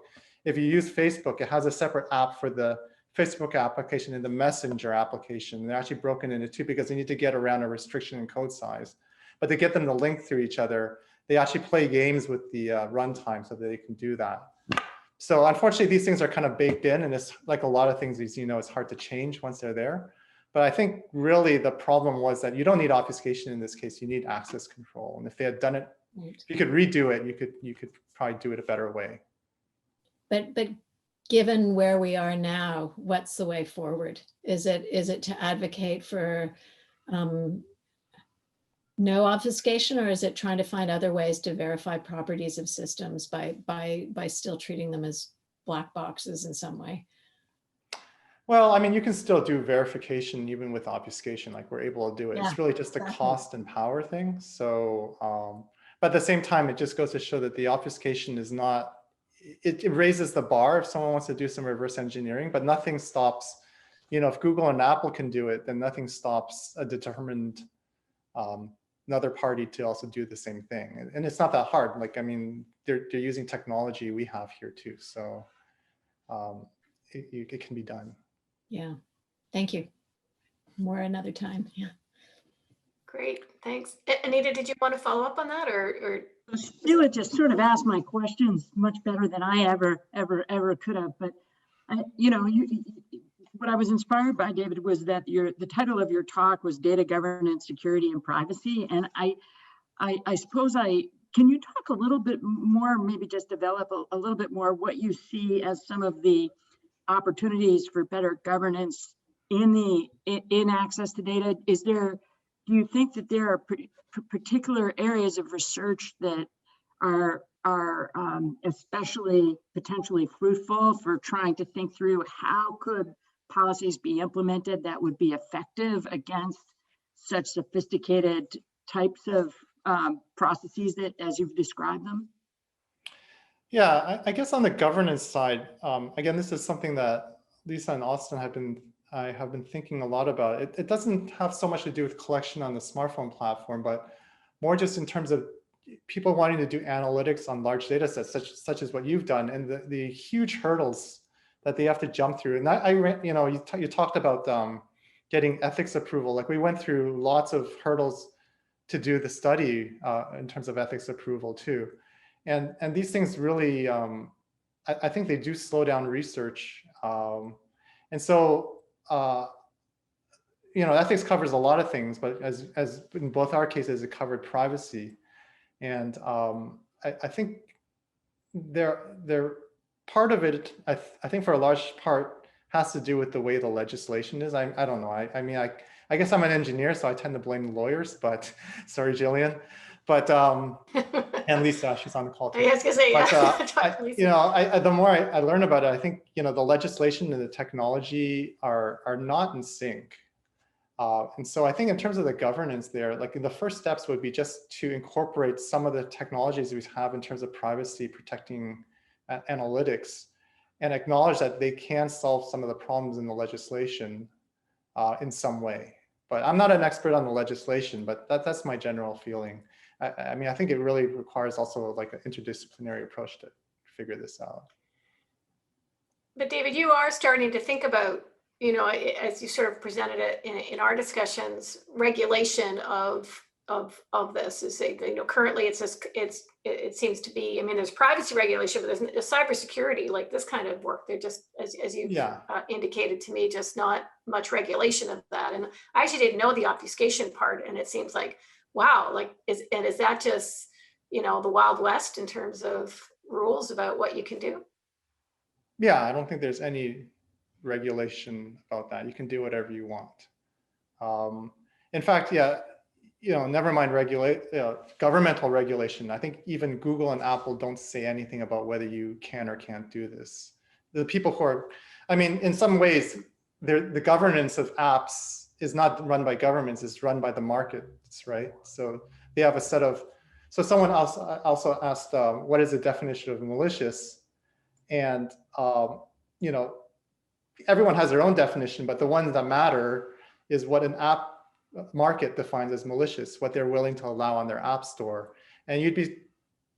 if you use Facebook, it has a separate app for the Facebook application and the Messenger application. They're actually broken into two because they need to get around a restriction in code size. But to get them to link through each other, they actually play games with the runtime so that they can do that. So unfortunately, these things are kind of baked in, and it's like a lot of things, as you know, it's hard to change once they're there. But I think really the problem was that you don't need obfuscation in this case, you need access control. And if they had done it, if you could redo it, you could probably do it a better way. But given where we are now, what's the way forward? Is it to advocate for no obfuscation, or is it trying to find other ways to verify properties of systems by still treating them as black boxes in some way? Well, I mean, you can still do verification even with obfuscation, like we're able to do it. Yeah, it's really just a exactly. cost and power thing. So, but at the same time, it just goes to show that the obfuscation is not, it raises the bar if someone wants to do some reverse engineering, but nothing stops, if Google and Apple can do it, then nothing stops a determined another party to also do the same thing. And it's not that hard. Like, I mean, they're using technology we have here too. So it can be done. Yeah, thank you. More another time. Yeah. Great, thanks. Anita, did you want to follow up on that, or? Sheila just sort of asked my questions much better than I ever could have. But what I was inspired by, David, was that the title of your talk was Data Governance, Security, and Privacy. And I suppose I can you talk a little bit more, maybe just develop a little bit more what you see as some of the opportunities for better governance in access to data? Do you think that there are particular areas of research that are especially potentially fruitful for trying to think through how could policies be implemented that would be effective against such sophisticated types of processes that, as you've described them? Yeah, I guess on the governance side, again, this is something that Lisa and Austin I have been thinking a lot about. It doesn't have so much to do with collection on the smartphone platform, but more just in terms of people wanting to do analytics on large data sets, such as what you've done, and the huge hurdles that they have to jump through. And you talked about getting ethics approval. Like, we went through lots of hurdles to do the study in terms of ethics approval too. And these things really, I think they do slow down research. And so, ethics covers a lot of things, but as in both our cases, it covered privacy. And I think they're part of it, I think for a large part, has to do with the way the legislation is. I don't know. I mean, I guess I'm an engineer, so I tend to blame lawyers, but sorry, Jillian. But and Lisa, she's on the call too. I was gonna say, yeah. The more I learn about it, I think the legislation and the technology are not in sync. And so I think in terms of the governance there, like, the first steps would be just to incorporate some of the technologies we have in terms of privacy, protecting analytics, and acknowledge that they can solve some of the problems in the legislation in some way. But I'm not an expert on the legislation, but that's my general feeling. I mean, I think it really requires also like an interdisciplinary approach to figure this out. But David, you are starting to think about, as you sort of presented it in our discussions, regulation of this. Is currently it seems to be. I mean, there's privacy regulation, but there's cybersecurity, like this kind of work. They're just, as you indicated to me, just not much regulation of that. And I actually didn't know the obfuscation part, and it seems like, wow, like is that just the Wild West in terms of rules about what you can do? Yeah, I don't think there's any regulation about that. You can do whatever you want. In fact, never mind governmental regulation. I think even Google and Apple don't say anything about whether you can or can't do this. The people who are, I mean, in some ways, the governance of apps is not run by governments, it's run by the markets, right? So they have a set of, so someone also asked, what is the definition of malicious? And, everyone has their own definition, but the ones that matter is what an app market defines as malicious, what they're willing to allow on their app store. And you'd be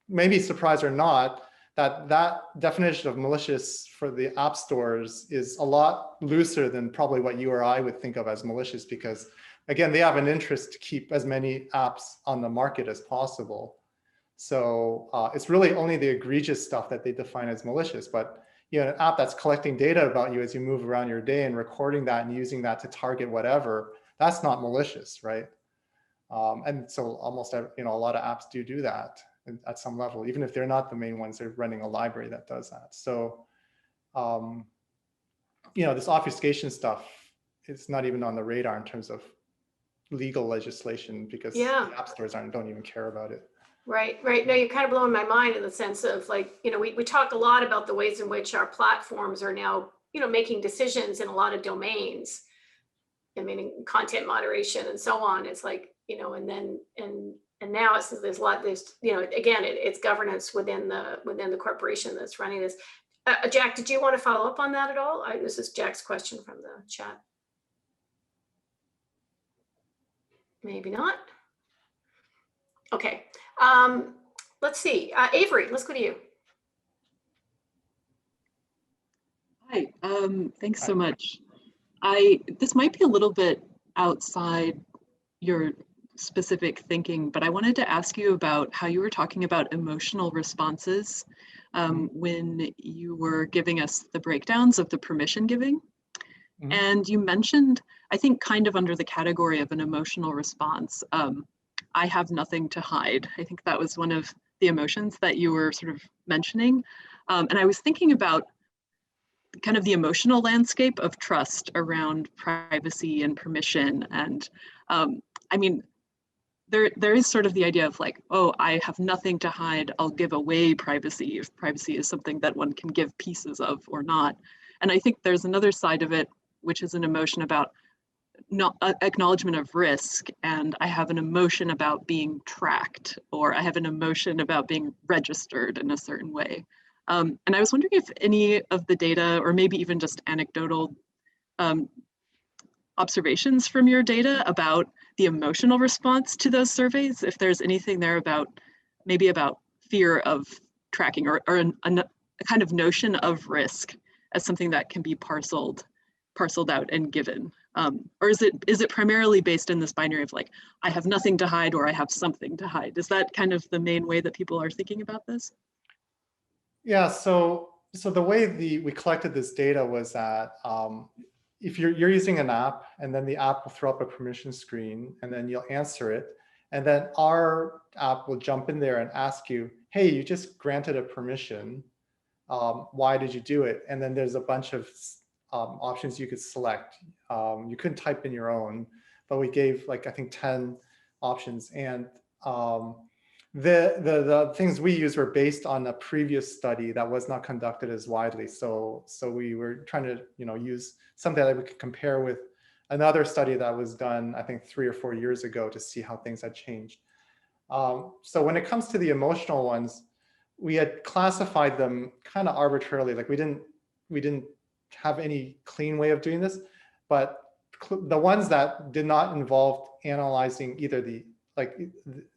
maybe surprised or not that definition of malicious for the app stores is a lot looser than probably what you or I would think of as malicious, because again, they have an interest to keep as many apps on the market as possible. So it's really only the egregious stuff that they define as malicious. But an app that's collecting data about you as you move around your day and recording that and using that to target whatever, that's not malicious, right? And so almost a lot of apps do that at some level, even if they're not the main ones. They're running a library that does that. So this obfuscation stuff is not even on the radar in terms of legal legislation, because the app stores don't even care about it. Right. No, you're kind of blowing my mind in the sense of, like, we talk a lot about the ways in which our platforms are now, making decisions in a lot of domains. I mean, content moderation and so on. It's like, and now there's again, it's governance within the corporation that's running this. Jack, did you want to follow up on that at all? This is Jack's question from the chat. Maybe not. Okay. Let's see. Avery, let's go to you. Hi. Thanks so much. This might be a little bit outside your specific thinking, but I wanted to ask you about how you were talking about emotional responses when you were giving us the breakdowns of the permission giving. Mm-hmm. And you mentioned, I think kind of under the category of an emotional response, I have nothing to hide. I think that was one of the emotions that you were sort of mentioning. And I was thinking about kind of the emotional landscape of trust around privacy and permission. And I mean, there is sort of the idea of like, oh, I have nothing to hide, I'll give away privacy if privacy is something that one can give pieces of or not. And I think there's another side of it, which is an emotion about not acknowledgement of risk. And I have an emotion about being tracked, or I have an emotion about being registered in a certain way. And I was wondering if any of the data, or maybe even just anecdotal observations from your data about the emotional response to those surveys, if there's anything there about maybe about fear of tracking, or a kind of notion of risk as something that can be parceled out and given, or is it primarily based in this binary of like, I have nothing to hide or I have something to hide? Is that kind of the main way that people are thinking about this? Yeah, so the way we collected this data was that if you're using an app, and then the app will throw up a permission screen, and then you'll answer it, and then our app will jump in there and ask you, hey, you just granted a permission. Why did you do it? And then there's a bunch of options you could select. You couldn't type in your own, but we gave like, I think 10 options. And the things we used were based on a previous study that was not conducted as widely. So we were trying to, use something that we could compare with another study that was done, I think 3 or 4 years ago, to see how things had changed. So when it comes to the emotional ones, we had classified them kind of arbitrarily. Like we didn't have any clean way of doing this, but the ones that did not involve analyzing either did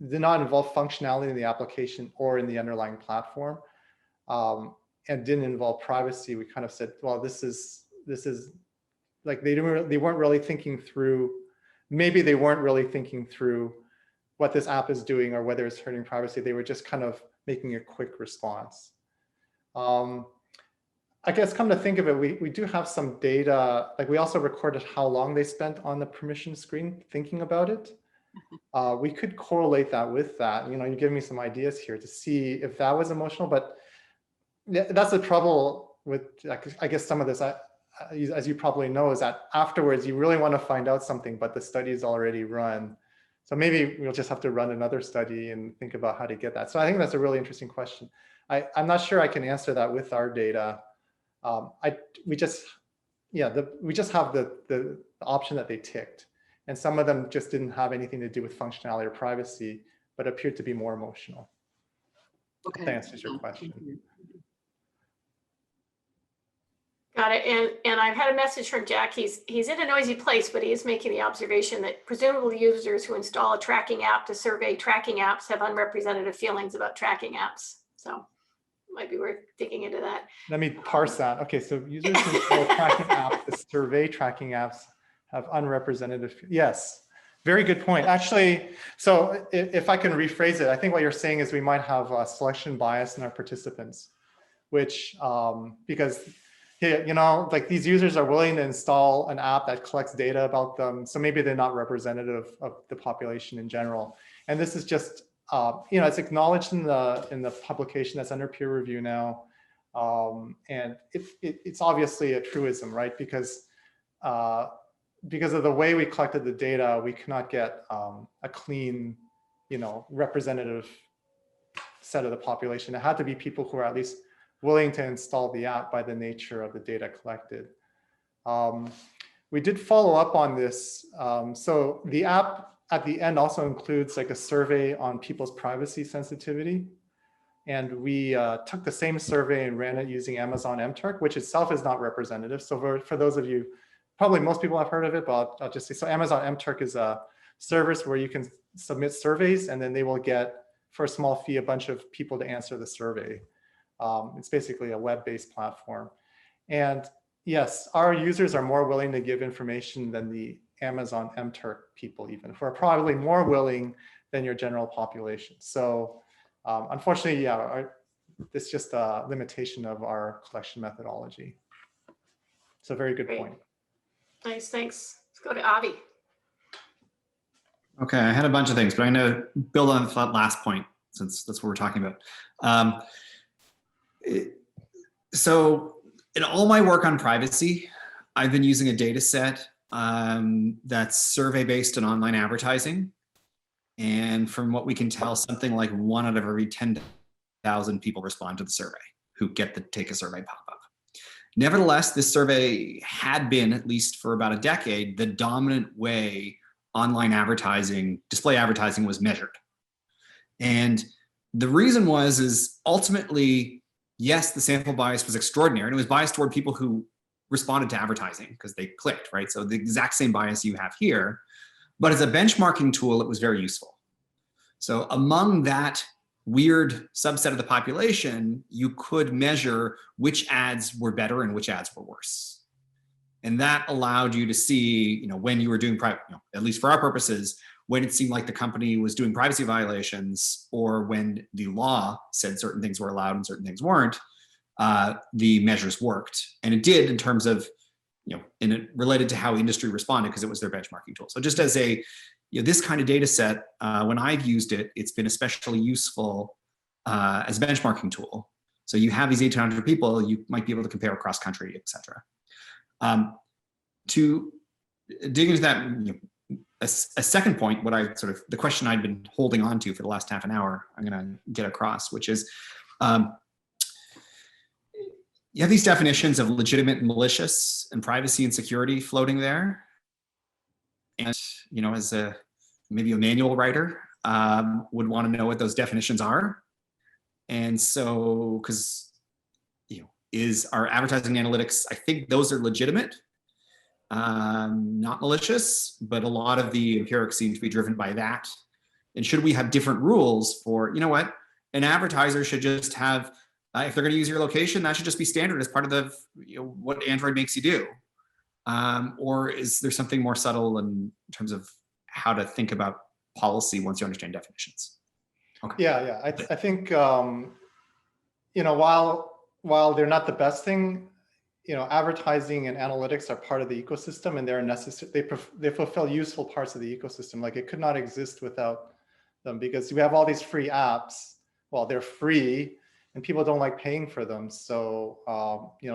not involve functionality in the application or in the underlying platform, and didn't involve privacy, we kind of said, well, this is like they weren't really thinking through. Maybe they weren't really thinking through what this app is doing or whether it's hurting privacy. They were just kind of making a quick response. I guess come to think of it, we do have some data, like we also recorded how long they spent on the permission screen thinking about it. We could correlate that with that. You give me some ideas here to see if that was emotional, but that's the trouble with, I guess some of this, as you probably know, is that afterwards you really want to find out something, but the study is already run. So maybe we'll just have to run another study and think about how to get that. So I think that's a really interesting question. I'm not sure I can answer that with our data. We just have the option that they ticked, and some of them just didn't have anything to do with functionality or privacy, but appeared to be more emotional. Okay. That answers your question. Got it. And I've had a message from Jack. He's in a noisy place, but he is making the observation that presumably users who install a tracking app to survey tracking apps have unrepresentative feelings about tracking apps. So might be worth digging into that. Let me parse that. Okay, so users who install tracking apps to survey tracking apps have unrepresentative. Yes, very good point. Actually, so if I can rephrase it, I think what you're saying is we might have a selection bias in our participants, which because like these users are willing to install an app that collects data about them, so maybe they're not representative of the population in general. And this is just it's acknowledged in the publication that's under peer review now, and it's obviously a truism, right? Because of the way we collected the data, we cannot get a clean, representative set of the population. It had to be people who are at least willing to install the app by the nature of the data collected. We did follow up on this. So the app at the end also includes like a survey on people's privacy sensitivity. And we took the same survey and ran it using Amazon MTurk, which itself is not representative. So for those of you, probably most people have heard of it, but I'll just say, so Amazon MTurk is a service where you can submit surveys and then they will get, for a small fee, a bunch of people to answer the survey. It's basically a web-based platform. And yes, our users are more willing to give information than the Amazon MTurk people, even, who are probably more willing than your general population. So unfortunately, yeah, it's just a limitation of our collection methodology. So very good point. Nice, thanks. Let's go to Avi. Okay, I had a bunch of things, but I'm going to build on that last point. since that's what we're talking about. So in all my work on privacy, I've been using a data set that's survey-based and online advertising. And from what we can tell, something like 1 out of every 10,000 people respond to the survey who get the Take a Survey pop-up. Nevertheless, this survey had been, at least for about a decade, the dominant way online advertising, display advertising was measured. And the reason is ultimately, yes, the sample bias was extraordinary, and it was biased toward people who responded to advertising because they clicked, right? So the exact same bias you have here, but as a benchmarking tool, it was very useful. So among that weird subset of the population, you could measure which ads were better and which ads were worse. And that allowed you to see, when you were doing private, at least for our purposes, when it seemed like the company was doing privacy violations, or when the law said certain things were allowed and certain things weren't, the measures worked. And it did in terms of, and it related to how industry responded because it was their benchmarking tool. So just as a, this kind of data set, when I've used it, it's been especially useful as a benchmarking tool. So you have these 1,800 people, you might be able to compare across country, et cetera. To dig into that, a second point, the question I'd been holding on to for the last half an hour, I'm gonna get across, which is, you have these definitions of legitimate and malicious and privacy and security floating there. And, as maybe a manual writer would want to know what those definitions are. And so, because, is our advertising analytics, I think those are legitimate, not malicious, but a lot of the empirics seem to be driven by that. And should we have different rules for, what, an advertiser should just have, if they're going to use your location, that should just be standard as part of the, what Android makes you do. Or is there something more subtle in terms of how to think about policy once you understand definitions? Okay. Yeah. I think, while they're not the best thing, advertising and analytics are part of the ecosystem, and they're necessary. They fulfill useful parts of the ecosystem. Like, it could not exist without them, because we have all these free apps. Well, they're free, and people don't like paying for them. So,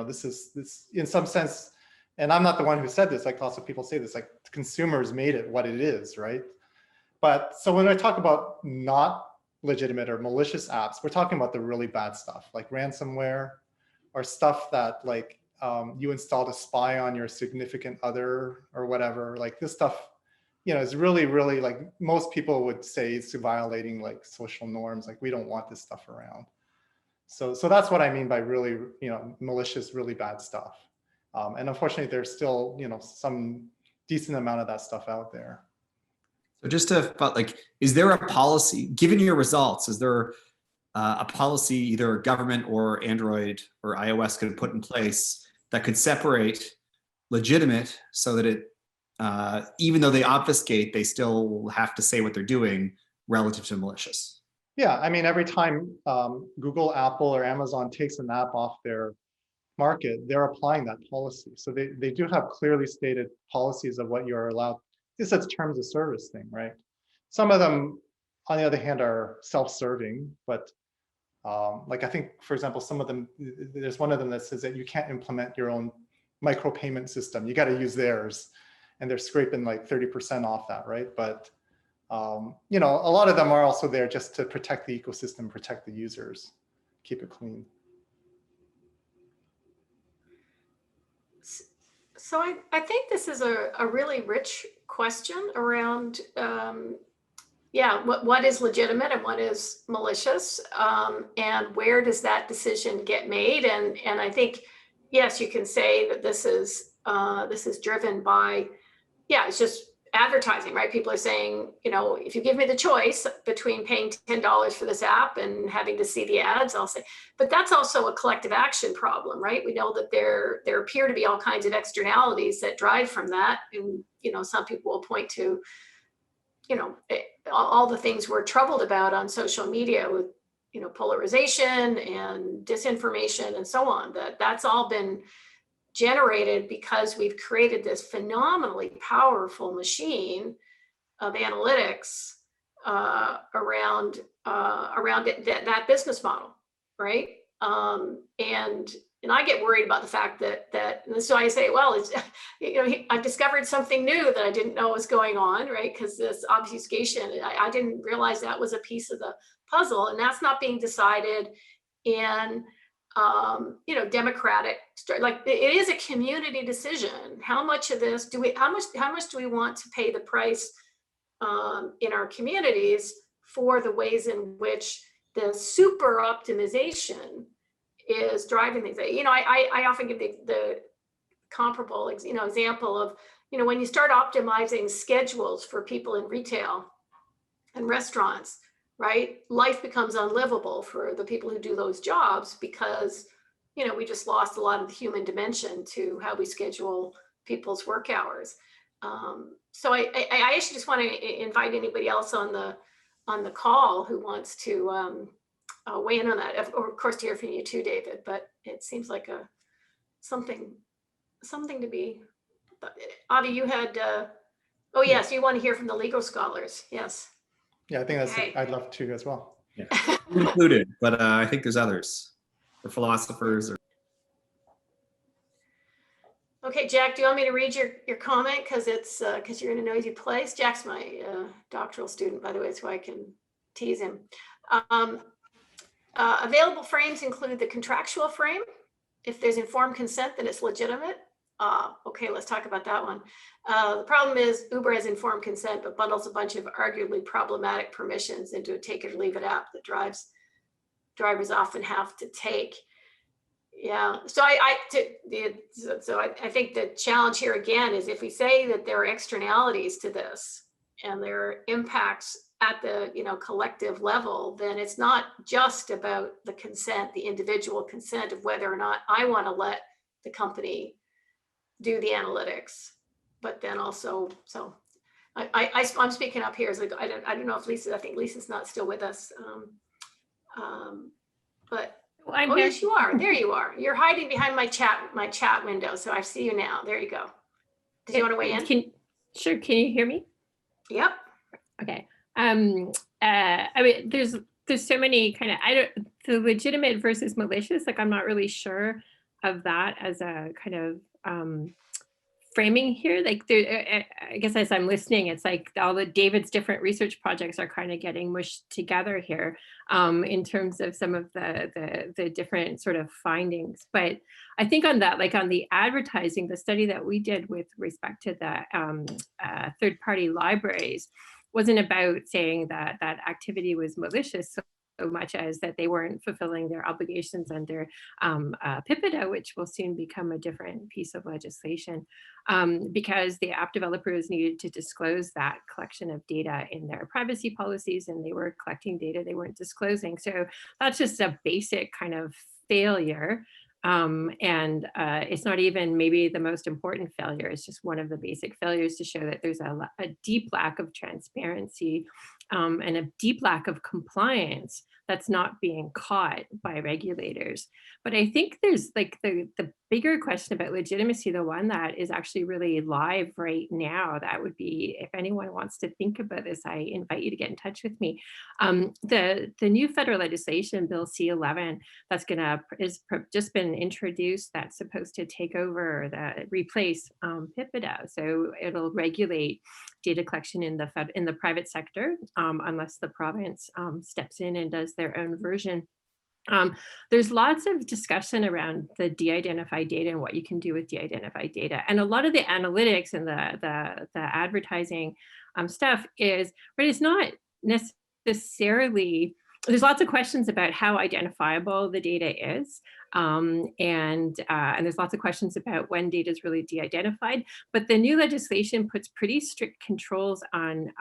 this in some sense, and I'm not the one who said this, like lots of people say this, like consumers made it what it is, right? But so when I talk about not legitimate or malicious apps, we're talking about the really bad stuff, like ransomware, or stuff that like you install to spy on your significant other or whatever. Like this stuff, is really, really, like most people would say it's violating like social norms. Like, we don't want this stuff around. So that's what I mean by really, malicious, really bad stuff. And unfortunately, there's still, some decent amount of that stuff out there. So just to, is there a policy, given your results, is there a policy either government or Android or iOS could put in place that could separate legitimate so that it, even though they obfuscate, they still have to say what they're doing relative to malicious? Yeah, I mean, every time Google, Apple, or Amazon takes an app off their market, they're applying that policy. So they do have clearly stated policies of what you're allowed. This is terms of service thing, right? Some of them, on the other hand, are self-serving, but like I think, for example, some of them, there's one of them that says that you can't implement your own micropayment system. You got to use theirs, and they're scraping like 30% off that, right? But a lot of them are also there just to protect the ecosystem, protect the users, keep it clean. So I think this is a really rich question around, what is legitimate and what is malicious, and where does that decision get made? And I think, yes, you can say that this is driven by, it's just advertising, right? People are saying, if you give me the choice between paying $10 for this app and having to see the ads, I'll say, but that's also a collective action problem, right? We know that there appear to be all kinds of externalities that drive from that. And, some people will point to, all the things we're troubled about on social media with, polarization and disinformation and so on, that's all been generated because we've created this phenomenally powerful machine of analytics around around that business model, right? And I get worried about the fact that and so I say, well, it's, I've discovered something new that I didn't know was going on, right? Because this obfuscation, I didn't realize that was a piece of the puzzle, and that's not being decided in democratic, like it is a community decision. How much of this do we, how much do we want to pay the price in our communities for the ways in which the super optimization is driving things? I often give the comparable example of, when you start optimizing schedules for people in retail and restaurants, right? Life becomes unlivable for the people who do those jobs because, we just lost a lot of the human dimension to how we schedule people's work hours. So I actually just want to invite anybody else on the call who wants to weigh in on that. Of course, to hear from you too, David. But it seems like something to be. Avi, you had. Oh yes, you want to hear from the legal scholars? Yes. Yeah, I think that's. Okay. I'd love to as well. Yeah, included, but I think there's others, or philosophers. Or... Okay, Jack, do you want me to read your comment? Because you're in a noisy place. Jack's my doctoral student, by the way, so I can tease him. Available frames include the contractual frame. If there's informed consent, then it's legitimate. Okay, let's talk about that one. The problem is Uber has informed consent, but bundles a bunch of arguably problematic permissions into a take it or leave it app that drivers often have to take. Yeah, so I think the challenge here again is if we say that there are externalities to this and there are impacts at the collective level, then it's not just about the consent, the individual consent of whether or not I want to let the company do the analytics, but then also, so I'm speaking up here as like I don't know if Lisa, I think Lisa's not still with us, but. I'm Oh, here. yes, you are. There you are. You're hiding behind my chat window, so I see you now. There you go. Did you want to weigh in? Sure. Can you hear me? Yep. Okay. I mean, there's so many kind of the legitimate versus malicious. Like, I'm not really sure of that as a kind of framing here. Like, I guess as I'm listening, it's like all the David's different research projects are kind of getting mushed together here in terms of some of the different sort of findings. But I think on that, like on the advertising, the study that we did with respect to the third-party libraries wasn't about saying that that activity was malicious so much as that they weren't fulfilling their obligations under PIPEDA, which will soon become a different piece of legislation, because the app developers needed to disclose that collection of data in their privacy policies, and they were collecting data they weren't disclosing. So that's just a basic kind of failure. And it's not even maybe the most important failure. It's just one of the basic failures to show that there's a deep lack of transparency and a deep lack of compliance that's not being caught by regulators. But I think there's like the bigger question about legitimacy, the one that is actually really live right now, that would be, if anyone wants to think about this, I invite you to get in touch with me. The new federal legislation, Bill C-11, that's just been introduced, that's supposed to take over, replace PIPEDA. So it'll regulate data collection in the private sector, unless the province steps in and does their own version. There's lots of discussion around the de-identified data and what you can do with de-identified data. And a lot of the analytics and the advertising stuff is, but it's not necessarily, there's lots of questions about how identifiable the data is. And there's lots of questions about when data is really de-identified, but the new legislation puts pretty strict controls on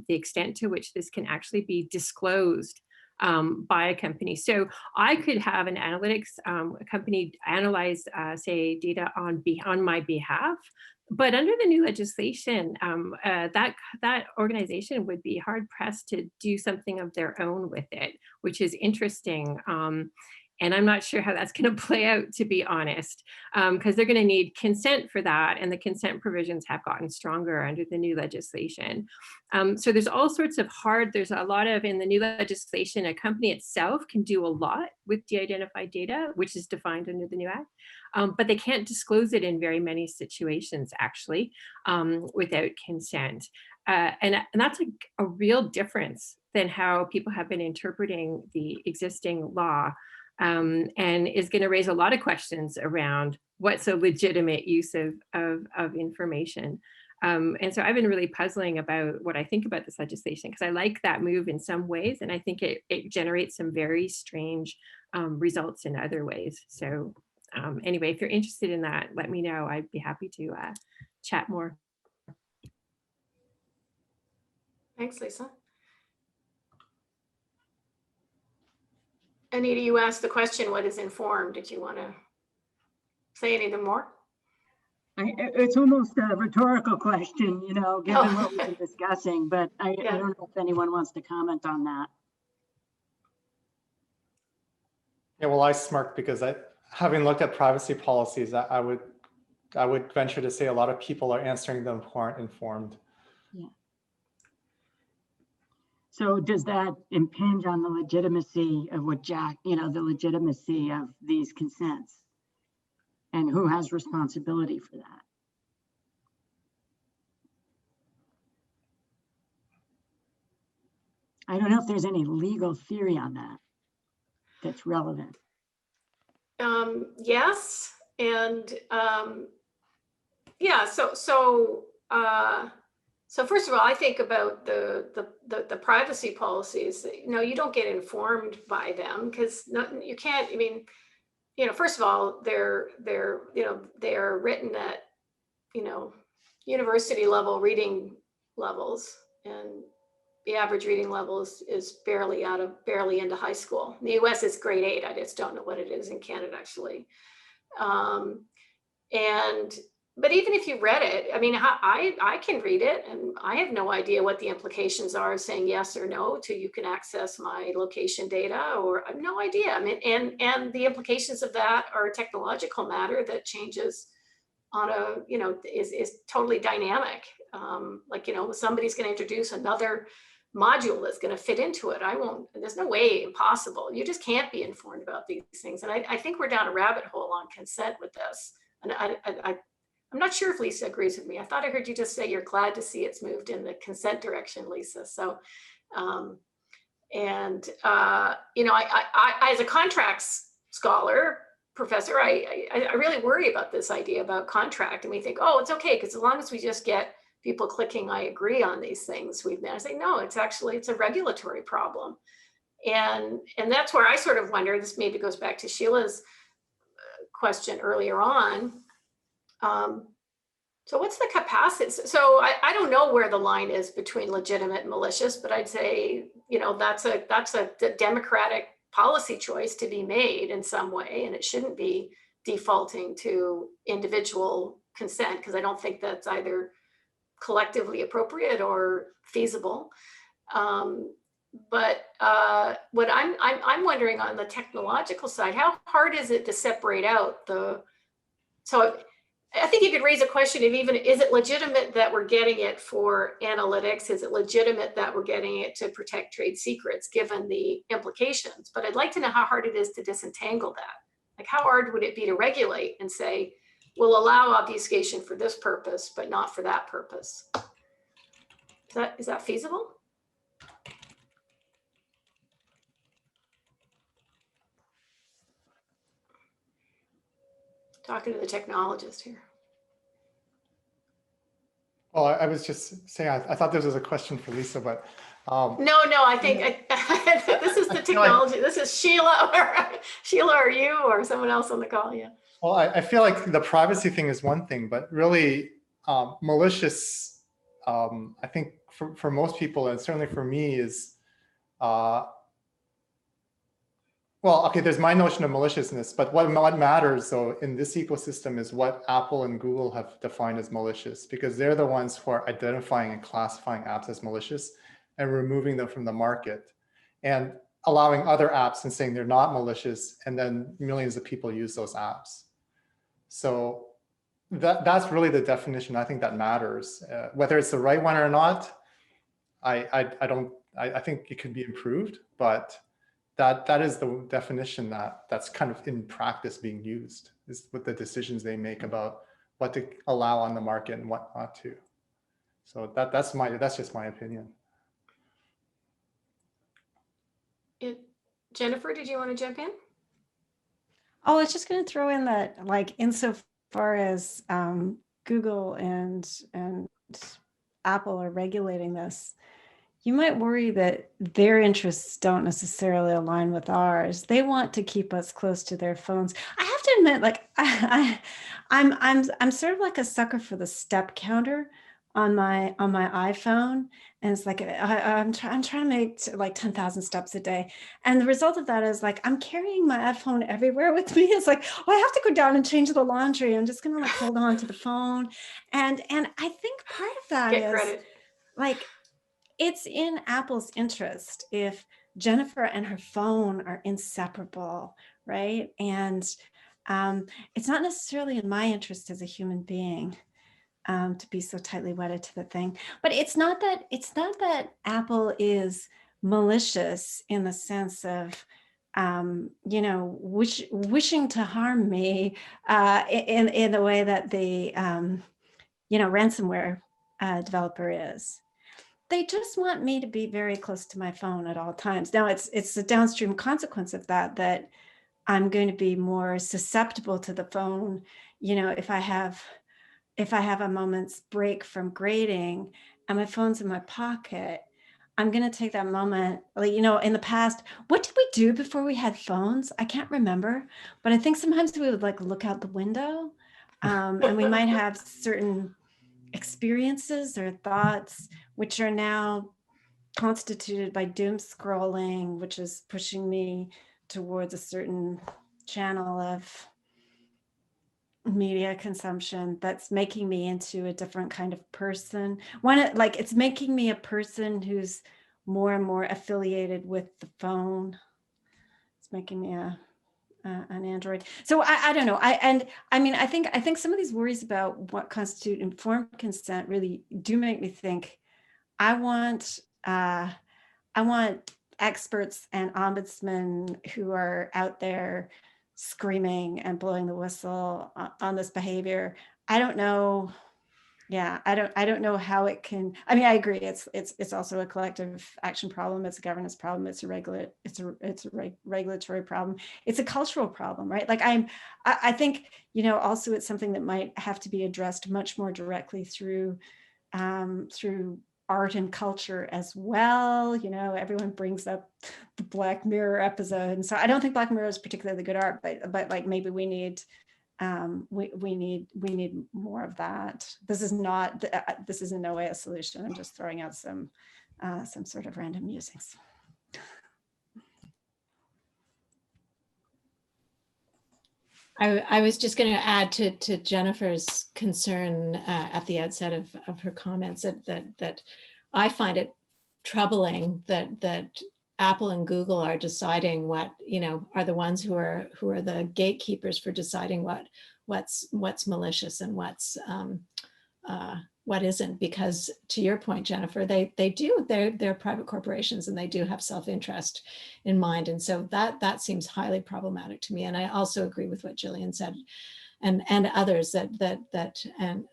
the extent to which this can actually be disclosed by a company. So I could have an analytics company analyze, say, data on my behalf, but under the new legislation, that organization would be hard pressed to do something of their own with it, which is interesting. And I'm not sure how that's going to play out, to be honest, because they're going to need consent for that. And the consent provisions have gotten stronger under the new legislation. So there's all sorts of there's a lot of, in the new legislation, a company itself can do a lot with de-identified data, which is defined under the new act. But they can't disclose it in very many situations, actually, without consent. And that's a real difference than how people have been interpreting the existing law, and is going to raise a lot of questions around what's a legitimate use of information. And so I've been really puzzling about what I think about this legislation, because I like that move in some ways, and I think it generates some very strange results in other ways. So anyway, if you're interested in that, let me know. I'd be happy to chat more. Thanks, Lisa. Anita, you asked the question, what is informed? Did you want to say anything more? It's almost a rhetorical question, you know, given what we've been discussing, but I don't know if anyone wants to comment on that. Yeah, well, I smirked because having looked at privacy policies, I would venture to say a lot of people are answering them who aren't informed. Yeah. So does that impinge on the legitimacy of what Jack, you know, the legitimacy of these consents? And who has responsibility for that? I don't know if there's any legal theory on that that's relevant. Yes, and yeah. So first of all, I think about the privacy policies. You know, you don't get informed by them because you can't. I mean, you know, first of all, they're written at, you know, university level reading levels, and the average reading level is barely into high school. In the US, it's grade 8. I just don't know what it is in Canada, actually. But even if you read it, I mean, I can read it, and I have no idea what the implications are of saying yes or no to you can access my location data, or I have no idea. I mean, and the implications of that are a technological matter that changes on a, you know, is totally dynamic. Like, you know, somebody's going to introduce another module that's going to fit into it. There's no way, impossible. You just can't be informed about these things. And I think we're down a rabbit hole on consent with this. And I'm not sure if Lisa agrees with me. I thought I heard you just say you're glad to see it's moved in the consent direction, Lisa. So, you know, I as a contracts scholar, professor, I really worry about this idea about contract. And we think, oh, it's okay, because as long as we just get people clicking, I agree on these things, I say, no, it's a regulatory problem. And that's where I sort of wonder, this maybe goes back to Sheila's question earlier on. So what's the capacity? So I don't know where the line is between legitimate and malicious, but I'd say, you know, that's a democratic policy choice to be made in some way, and it shouldn't be defaulting to individual consent, because I don't think that's either collectively appropriate or feasible. But what I'm wondering on the technological side, how hard is it to separate out so I think you could raise a question of even, is it legitimate that we're getting it for analytics? Is it legitimate that we're getting it to protect trade secrets, given the implications? But I'd like to know how hard it is to disentangle that. Like, how hard would it be to regulate and say, we'll allow obfuscation for this purpose, but not for that purpose? Is that feasible? Talking to the technologist here. Well, I was just saying, I thought this was a question for Lisa, but. No, I think this is the technology. This is Sheila or you or someone else on the call, yeah. Well, I feel like the privacy thing is one thing, but really malicious, I think for most people, and certainly for me, is, well, okay, there's my notion of maliciousness, but what matters, though, in this ecosystem is what Apple and Google have defined as malicious, because they're the ones who are identifying and classifying apps as malicious and removing them from the market. And allowing other apps and saying they're not malicious, and then millions of people use those apps. So that's really the definition I think that matters. Whether it's the right one or not, I think it could be improved, but that is the definition that's kind of in practice being used, is with the decisions they make about what to allow on the market and what not to. So that's just my opinion. Jennifer, did you want to jump in? Oh, I was just going to throw in that, like, insofar as Google and Apple are regulating this, you might worry that their interests don't necessarily align with ours. They want to keep us close to their phones. I have to admit, like, I'm sort of like a sucker for the step counter on my iPhone, and it's like I'm trying to make like 10,000 steps a day, and the result of that is like I'm carrying my iPhone everywhere with me. It's like, oh, I have to go down and change the laundry. I'm just gonna like hold on to the phone, and I think part of that Get is credit. like, it's in Apple's interest if Jennifer and her phone are inseparable, right? And it's not necessarily in my interest as a human being to be so tightly wedded to the thing. But it's not that Apple is malicious in the sense of wishing to harm me in the way that the ransomware developer is. They just want me to be very close to my phone at all times. Now it's a downstream consequence of that I'm going to be more susceptible to the phone. If I have a moment's break from grading and my phone's in my pocket, I'm going to take that moment. In the past, what did we do before we had phones? I can't remember, but I think sometimes we would like look out the window and we might have certain experiences or thoughts which are now constituted by doom scrolling, which is pushing me towards a certain channel of media consumption that's making me into a different kind of person. It's making me a person who's more and more affiliated with the phone. It's making me an android. So I don't know. I think some of these worries about what constitute informed consent really do make me think. I want experts and ombudsmen who are out there screaming and blowing the whistle on this behavior. I don't know. Yeah, I don't know how it can. I mean, I agree. It's also a collective action problem. It's a governance problem. It's a regulatory problem. It's a cultural problem, right? Like I think also it's something that might have to be addressed much more directly through art and culture as well. Everyone brings up the Black Mirror episode, and so I don't think Black Mirror is particularly good art, but like maybe we need more of that. This is in no way a solution. I'm just throwing out some sort of random musings. I was just going to add to Jennifer's concern at the outset of her comments that I find it troubling that Apple and Google are deciding what, are the ones who are the gatekeepers for deciding what's malicious and what isn't, because to your point, Jennifer, they're private corporations and they do have self-interest in mind. And so that seems highly problematic to me. And I also agree with what Jillian said and others that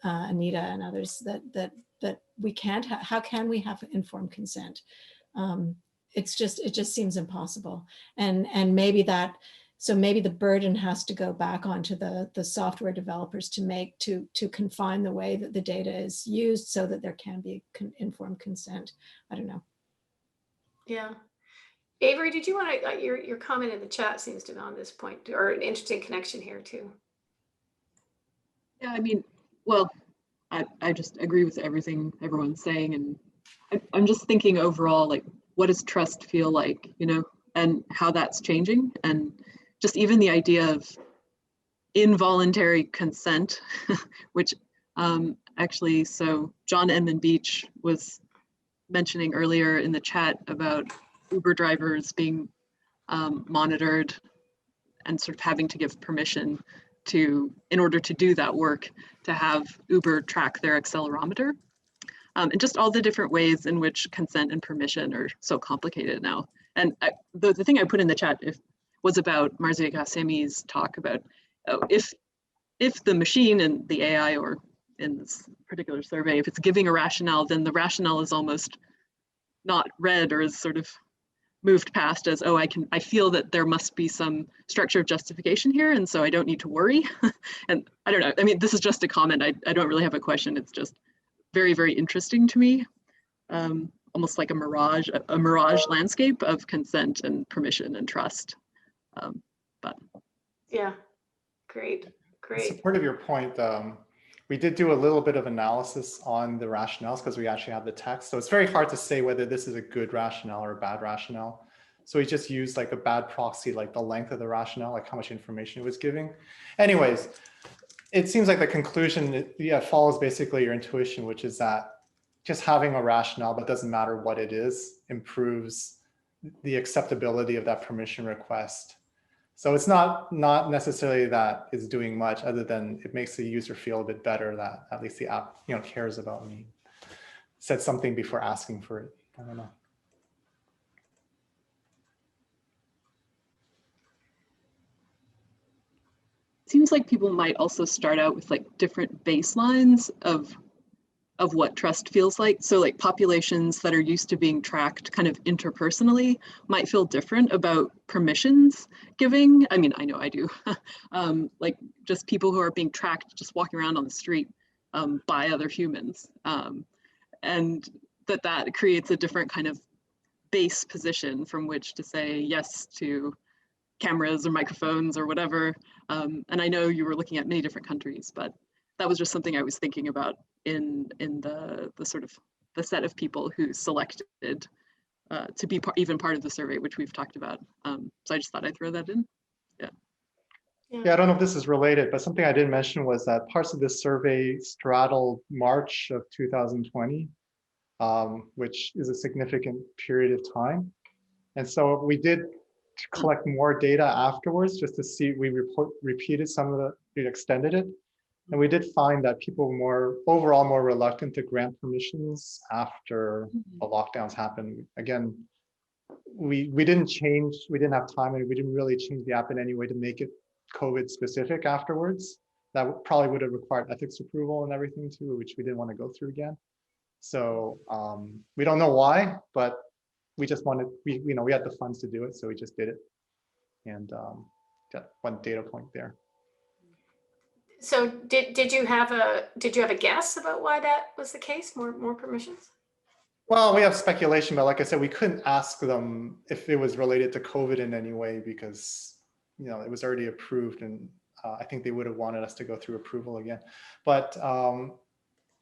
Anita and others that we can't, how can we have informed consent? It just seems impossible. And maybe maybe the burden has to go back onto the software developers to confine the way that the data is used so that there can be informed consent. I don't know. Yeah. Avery, did you want to, your comment in the chat seems to be on this point, or an interesting connection here too. Yeah, I mean, well, I just agree with everything everyone's saying. And I'm just thinking overall, like, what does trust feel like, and how that's changing? And just even the idea of involuntary consent, which actually, so John Edmund Beach was mentioning earlier in the chat about Uber drivers being monitored, and sort of having to give permission to, in order to do that work, to have Uber track their accelerometer. And just all the different ways in which consent and permission are so complicated now. And the thing I put in the chat was about Marzia Ghassemi's talk about if the machine and the AI, or in this particular survey, if it's giving a rationale, then the rationale is almost not read, or is sort of moved past as, oh, I feel that there must be some structure of justification here, and so I don't need to worry. And I don't know, I mean, this is just a comment. I don't really have a question. It's just very, very interesting to me. Almost like a mirage landscape of consent and permission and trust. But yeah, great. In support of your point, we did do a little bit of analysis on the rationales because we actually have the text. So it's very hard to say whether this is a good rationale or a bad rationale. So we just used like a bad proxy, like the length of the rationale, like how much information it was giving. Anyways, it seems like the conclusion, follows basically your intuition, which is that just having a rationale, but doesn't matter what it is, improves the acceptability of that permission request. So it's not necessarily that it's doing much, other than it makes the user feel a bit better that at least the app, cares about me, said something before asking for it. I don't know. Seems like people might also start out with like different baselines of what trust feels like. So like populations that are used to being tracked kind of interpersonally might feel different about permissions giving. I mean, I know I do. Like just people who are being tracked, just walking around on the street by other humans. And that creates a different kind of base position from which to say yes to cameras or microphones or whatever. And I know you were looking at many different countries, but that was just something I was thinking about in the sort of the set of people who selected to be even part of the survey, which we've talked about. So I just thought I'd throw that in. Yeah, I don't know if this is related, but something I didn't mention was that parts of this survey straddled March of 2020, which is a significant period of time. And so we did collect more data afterwards just to see, we repeated some of we extended it. And we did find that people were overall more reluctant to grant permissions after the lockdowns happened. Again, we didn't have time, and we didn't really change the app in any way to make it COVID specific afterwards. That probably would have required ethics approval and everything too, which we didn't want to go through again. So we don't know why, but we just wanted, we had the funds to do it, so we just did it. And got one data point there. So did you have a guess about why that was the case? More permissions? Well, we have speculation, but like I said, we couldn't ask them if it was related to COVID in any way because it was already approved, and I think they would have wanted us to go through approval again. But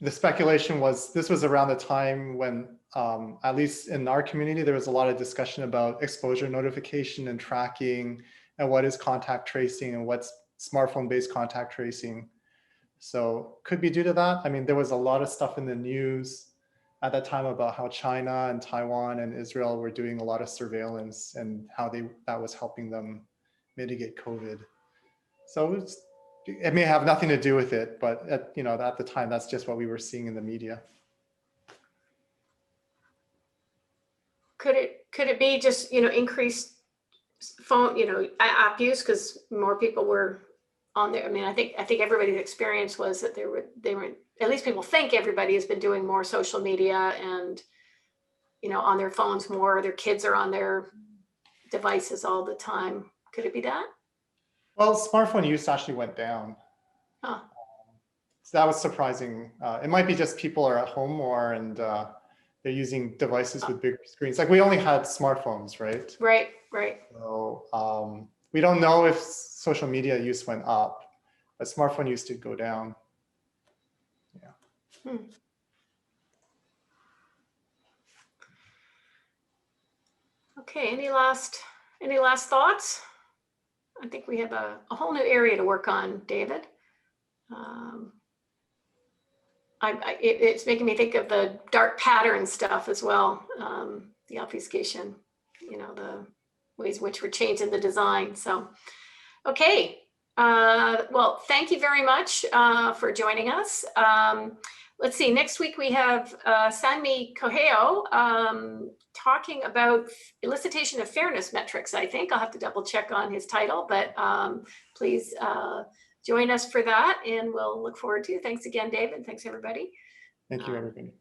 the speculation was this was around the time when, at least in our community, there was a lot of discussion about exposure notification and tracking, and what is contact tracing and what's smartphone-based contact tracing. So could be due to that. I mean, there was a lot of stuff in the news at that time about how China and Taiwan and Israel were doing a lot of surveillance and how that was helping them mitigate COVID. So it may have nothing to do with it, but at the time, that's just what we were seeing in the media. Could it be just increased phone app use because more people were on there? I mean, I think everybody's experience was that they were at least people think everybody has been doing more social media and on their phones more. Their kids are on their devices all the time. Could it be that? Well, smartphone use actually went down. Huh. So that was surprising. It might be just people are at home more and they're using devices with bigger screens. Like we only had smartphones, right? Right. So we don't know if social media use went up, but smartphone use did go down. Yeah. Okay. Any last thoughts? I think we have a whole new area to work on, David. It's making me think of the dark pattern stuff as well. The obfuscation, ways in which we're changing the design. So, okay. Well, thank you very much for joining us. Let's see, next week we have Sanmi Koheo talking about elicitation of fairness metrics, I think. I'll have to double check on his title, but please join us for that, and we'll look forward to it. Thanks again, David. Thanks, everybody. Thank you, everybody.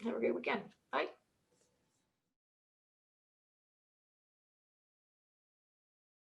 Have a great weekend. Bye.